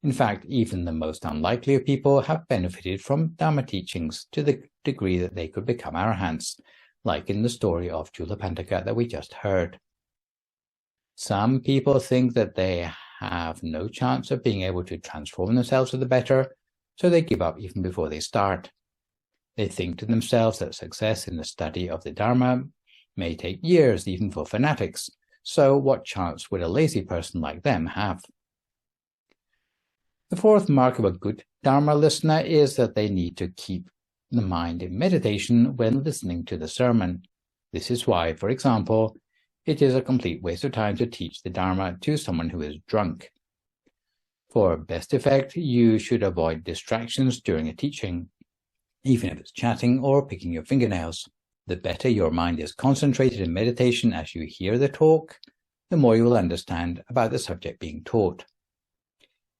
In fact, even the most unlikely of people have benefited from Dharma teachings to the degree that they could become arahants, like in the story of Chulapantaka that we just heard. Some people think that they have no chance of being able to transform themselves for the better, so they give up even before they start. They think to themselves that success in the study of the Dharma may take years, even for fanatics, so what chance would a lazy person like them have? The fourth mark of a good Dharma listener is that they need to keep the mind in meditation when listening to the sermon. This is why, for example, it is a complete waste of time to teach the Dharma to someone who is drunk. For best effect, you should avoid distractions during a teaching, even if it's chatting or picking your fingernails. The better your mind is concentrated in meditation as you hear the talk, the more you will understand about the subject being taught.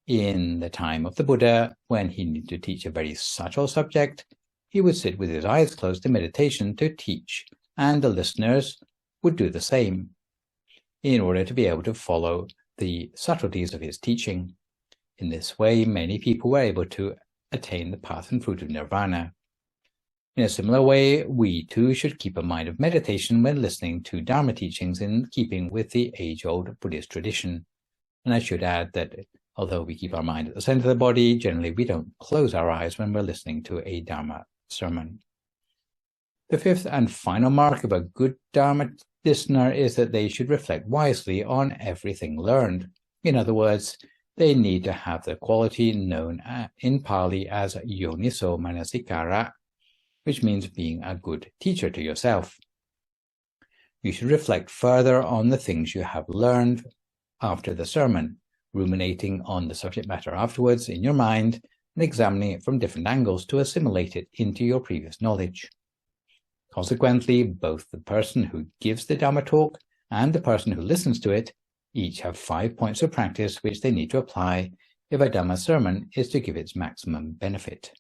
In the time of the Buddha, when he needed to teach a very subtle subject, he would sit with his eyes closed in meditation to teach, and the listeners would do the same, in order to be able to follow the subtleties of his teaching. In this way, many people were able to attain the path and fruit of nirvana. In a similar way, we too should keep a mind of meditation when listening to Dharma teachings in keeping with the age-old Buddhist tradition. And I should add that although we keep our mind at the center of the body, generally we don't close our eyes when we're listening to a Dharma sermon. The fifth and final mark of a good Dharma listener is that they should reflect wisely on everything learned. In other words, they need to have the quality known in Pali as yoniso manasikara, which means being a good teacher to yourself. You should reflect further on the things you have learned after the sermon, ruminating on the subject matter afterwards in your mind and examining it from different angles to assimilate it into your previous knowledge. Consequently, both the person who gives the Dhamma talk and the person who listens to it each have 5 points of practice which they need to apply if a Dhamma sermon is to give its maximum benefit.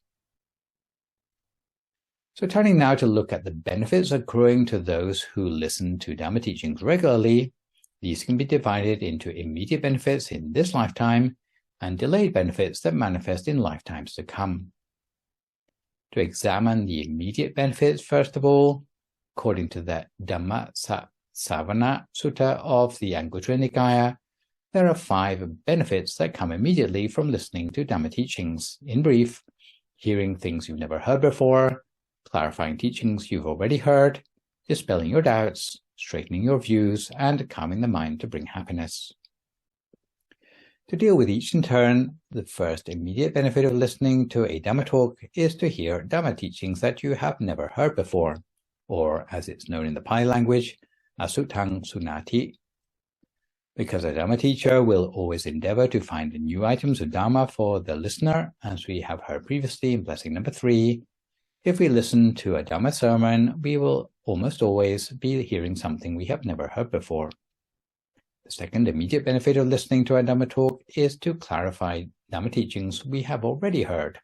So turning now to look at the benefits accruing to those who listen to Dhamma teachings regularly, these can be divided into immediate benefits in this lifetime and delayed benefits that manifest in lifetimes to come. To examine the immediate benefits, first of all, according to the Dhamma Savana Sutta of the Anguttara Nikaya, there are 5 benefits that come immediately from listening to Dhamma teachings. In brief, hearing things you've never heard before, clarifying teachings you've already heard, dispelling your doubts, straightening your views, and calming the mind to bring happiness. To deal with each in turn, the first immediate benefit of listening to a Dhamma talk is to hear Dhamma teachings that you have never heard before, or as it's known in the Pali language, asutang sunati. Because a Dhamma teacher will always endeavor to find new items of Dhamma for the listener, as we have heard previously in blessing number 3, if we listen to a Dhamma sermon, we will almost always be hearing something we have never heard before. The second immediate benefit of listening to a Dhamma talk is to clarify Dhamma teachings we have already heard,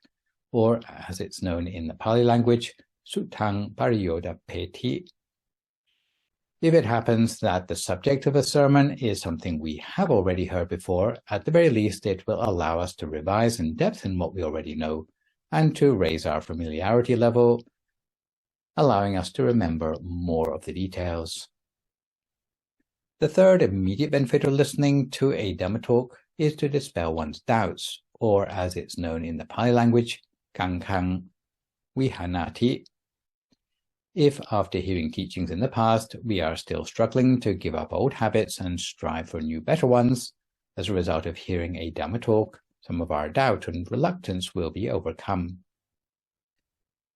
or as it's known in the Pali language, sutang pariyoda peti. If it happens that the subject of a sermon is something we have already heard before, at the very least it will allow us to revise and depthen what we already know, and to raise our familiarity level, allowing us to remember more of the details. The third immediate benefit of listening to a Dhamma talk is to dispel one's doubts, or as it's known in the Pali language, kankang vihanati. If after hearing teachings in the past, we are still struggling to give up old habits and strive for new better ones, as a result of hearing a Dhamma talk, some of our doubt and reluctance will be overcome.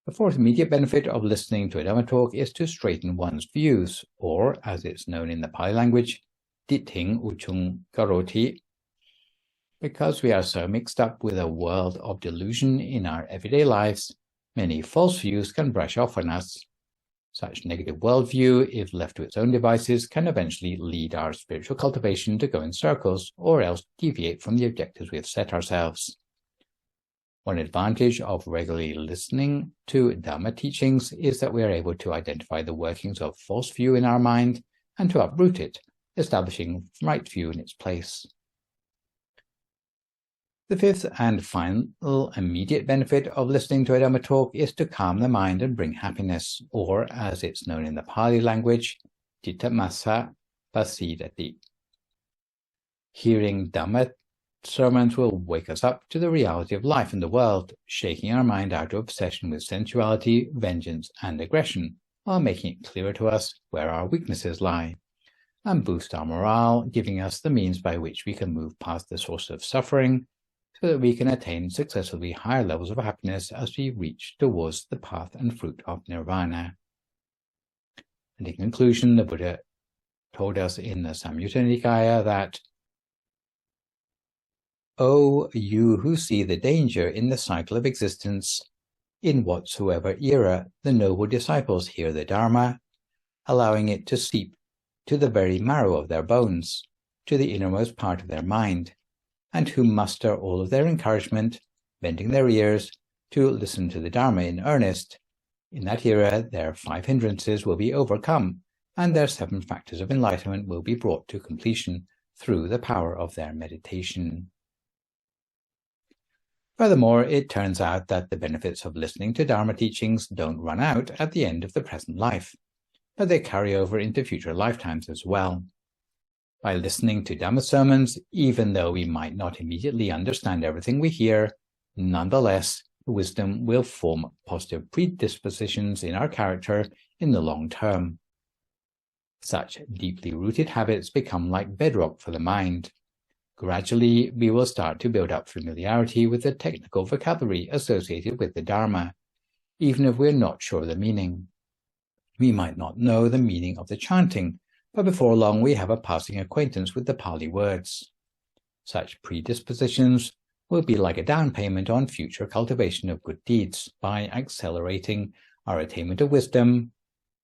The fourth immediate benefit of listening to a Dhamma talk is to straighten one's views, or, as it's known in the Pali language, ditthing uchung karoti. Because we are so mixed up with a world of delusion in our everyday lives, many false views can brush off on us. Such negative worldview, if left to its own devices, can eventually lead our spiritual cultivation to go in circles, or else deviate from the objectives we have set ourselves. One advantage of regularly listening to Dhamma teachings is that we are able to identify the workings of false view in our mind and to uproot it, establishing right view in its place. The fifth and final immediate benefit of listening to a Dhamma talk is to calm the mind and bring happiness, or as it's known in the Pali language, Cittamassa Pasidati. Hearing Dhamma sermons will wake us up to the reality of life in the world, shaking our mind out of obsession with sensuality, vengeance, and aggression, while making it clearer to us where our weaknesses lie, and boost our morale, giving us the means by which we can move past the source of suffering, so that we can attain successively higher levels of happiness as we reach towards the path and fruit of nirvana. And in conclusion, the Buddha told us in the Samyutta Nikaya that, "O you who see the danger in the cycle of existence, in whatsoever era the noble disciples hear the Dharma, allowing it to seep to the very marrow of their bones, to the innermost part of their mind, and who muster all of their encouragement, bending their ears to listen to the Dharma in earnest, in that era their 5 hindrances will be overcome, and their 7 factors of enlightenment will be brought to completion through the power of their meditation." Furthermore, it turns out that the benefits of listening to Dharma teachings don't run out at the end of the present life, but they carry over into future lifetimes as well. By listening to Dhamma sermons, even though we might not immediately understand everything we hear, nonetheless, wisdom will form positive predispositions in our character in the long term. Such deeply rooted habits become like bedrock for the mind. Gradually, we will start to build up familiarity with the technical vocabulary associated with the Dharma, even if we're not sure of the meaning. We might not know the meaning of the chanting, but before long we have a passing acquaintance with the Pali words. Such predispositions will be like a down payment on future cultivation of good deeds by accelerating our attainment of wisdom,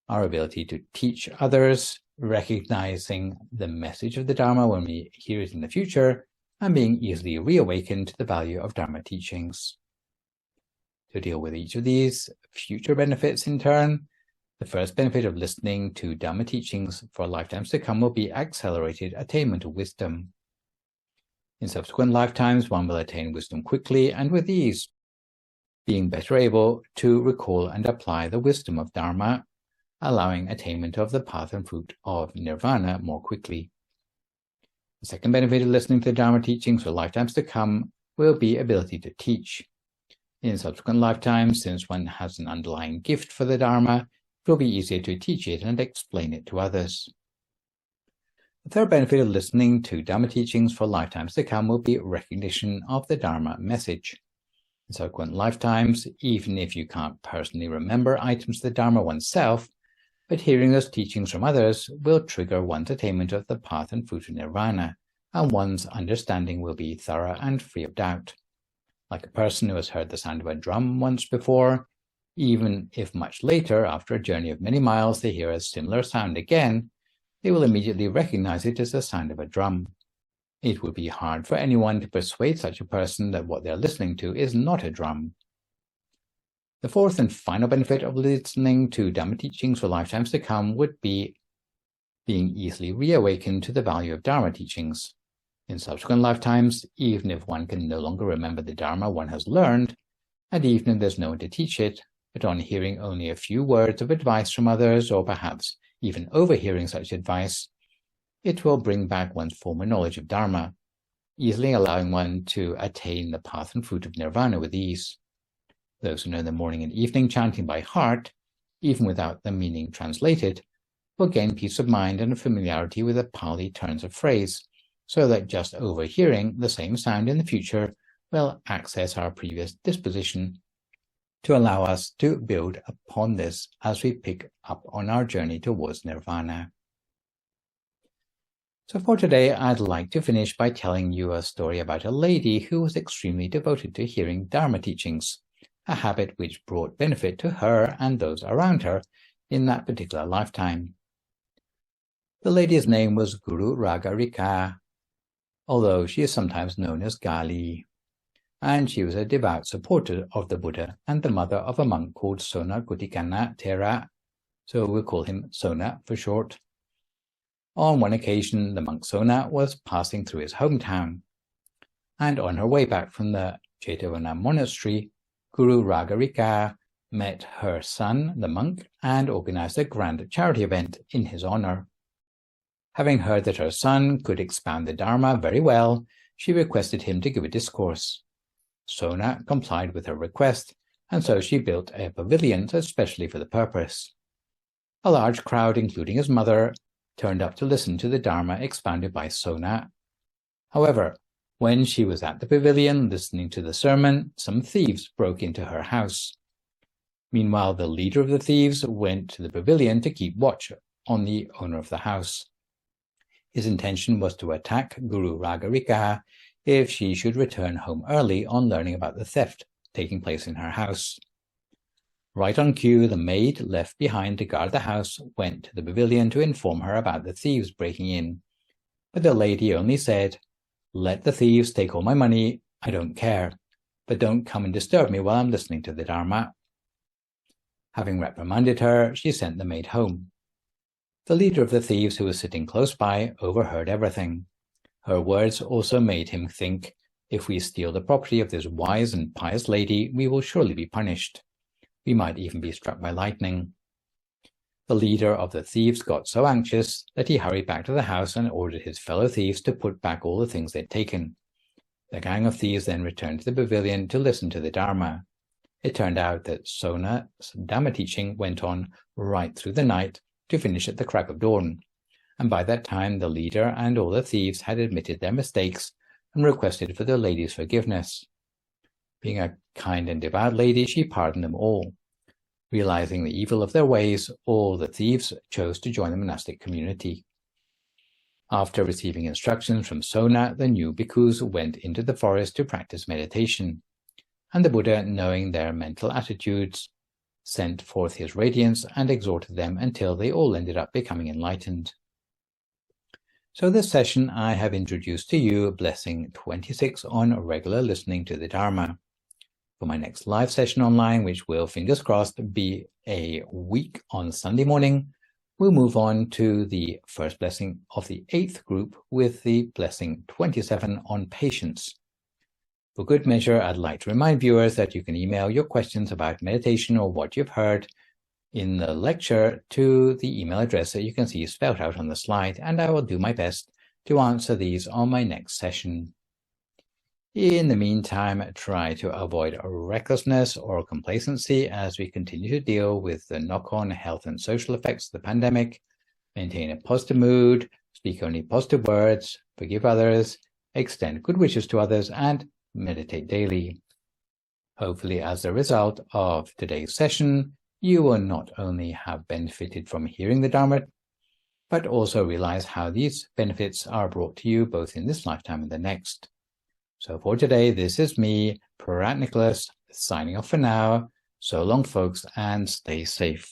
our ability to teach others, recognizing the message of the Dharma when we hear it in the future, and being easily reawakened to the value of Dharma teachings. To deal with each of these future benefits in turn, the first benefit of listening to Dhamma teachings for lifetimes to come will be accelerated attainment of wisdom. In subsequent lifetimes, one will attain wisdom quickly and with ease, being better able to recall and apply the wisdom of Dharma, allowing attainment of the path and fruit of nirvana more quickly. The second benefit of listening to the Dharma teachings for lifetimes to come will be ability to teach. In subsequent lifetimes, since one has an underlying gift for the Dharma, it will be easier to teach it and explain it to others. The third benefit of listening to Dhamma teachings for lifetimes to come will be recognition of the Dharma message. In subsequent lifetimes, even if you can't personally remember items of the Dharma oneself, but hearing those teachings from others will trigger one's attainment of the path and fruit of nirvana, and one's understanding will be thorough and free of doubt. Like a person who has heard the sound of a drum once before, even if much later, after a journey of many miles, they hear a similar sound again, they will immediately recognize it as the sound of a drum. It would be hard for anyone to persuade such a person that what they're listening to is not a drum. The fourth and final benefit of listening to Dhamma teachings for lifetimes to come would be being easily reawakened to the value of Dharma teachings. In subsequent lifetimes, even if one can no longer remember the Dharma one has learned, and even if there's no one to teach it, but on hearing only a few words of advice from others, or perhaps even overhearing such advice, it will bring back one's former knowledge of Dharma, easily allowing one to attain the path and fruit of nirvana with ease. Those who know the morning and evening chanting by heart, even without the meaning translated, will gain peace of mind and a familiarity with the Pali turns of phrase, so that just overhearing the same sound in the future will access our previous disposition to allow us to build upon this as we pick up on our journey towards nirvana. So for today, I'd like to finish by telling you a story about a lady who was extremely devoted to hearing Dharma teachings, a habit which brought benefit to her and those around her in that particular lifetime. The lady's name was Guru Ragarika, although she is sometimes known as Gali, and she was a devout supporter of the Buddha and the mother of a monk called Sona Kutikana Thera, so we'll call him Sona for short. On one occasion, the monk Sona was passing through his hometown, and on her way back from the Jetavana monastery, Guru Ragarika met her son, the monk, and organized a grand charity event in his honor. Having heard that her son could expound the Dharma very well, she requested him to give a discourse. Sona complied with her request, and so she built a pavilion especially for the purpose. A large crowd, including his mother, turned up to listen to the Dharma expounded by Sona. However, when she was at the pavilion listening to the sermon, some thieves broke into her house. Meanwhile, the leader of the thieves went to the pavilion to keep watch on the owner of the house. His intention was to attack Guru Ragarika if she should return home early on learning about the theft taking place in her house. Right on cue, the maid left behind to guard the house went to the pavilion to inform her about the thieves breaking in. But the lady only said, "Let the thieves take all my money, I don't care, but don't come and disturb me while I'm listening to the Dharma." Having reprimanded her, she sent the maid home. The leader of the thieves, who was sitting close by, overheard everything. Her words also made him think If we steal the property of this wise and pious lady, we will surely be punished. We might even be struck by lightning. The leader of the thieves got so anxious that he hurried back to the house and ordered his fellow thieves to put back all the things they'd taken. The gang of thieves then returned to the pavilion to listen to the Dharma. It turned out that Sona's Dhamma teaching went on right through the night to finish at the crack of dawn, and by that time the leader and all the thieves had admitted their mistakes and requested for the lady's forgiveness. Being a kind and devout lady, she pardoned them all. Realizing the evil of their ways, all the thieves chose to join the monastic community. After receiving instructions from Sona, the new bhikkhus went into the forest to practice meditation, and the Buddha, knowing their mental attitudes, sent forth his radiance and exhorted them until they all ended up becoming enlightened. So this session I have introduced to you Blessing 26 on regular listening to the Dharma. For my next live session online, which will, fingers crossed, be a week on Sunday morning, we'll move on to the first blessing of the 8th group with the Blessing 27 on patience. For good measure, I'd like to remind viewers that you can email your questions about meditation or what you've heard in the lecture to the email address that you can see spelled out on the slide, and I will do my best to answer these on my next session. In the meantime, try to avoid recklessness or complacency as we continue to deal with the knock-on health and social effects of the pandemic. Maintain a positive mood, speak only positive words, forgive others, extend good wishes to others, and meditate daily. Hopefully, as a result of today's session, you will not only have benefited from hearing the Dharma, but also realize how these benefits are brought to you both in this lifetime and the next. So for today, this is me, Phra Nicholas, signing off for now. So long, folks, and stay safe.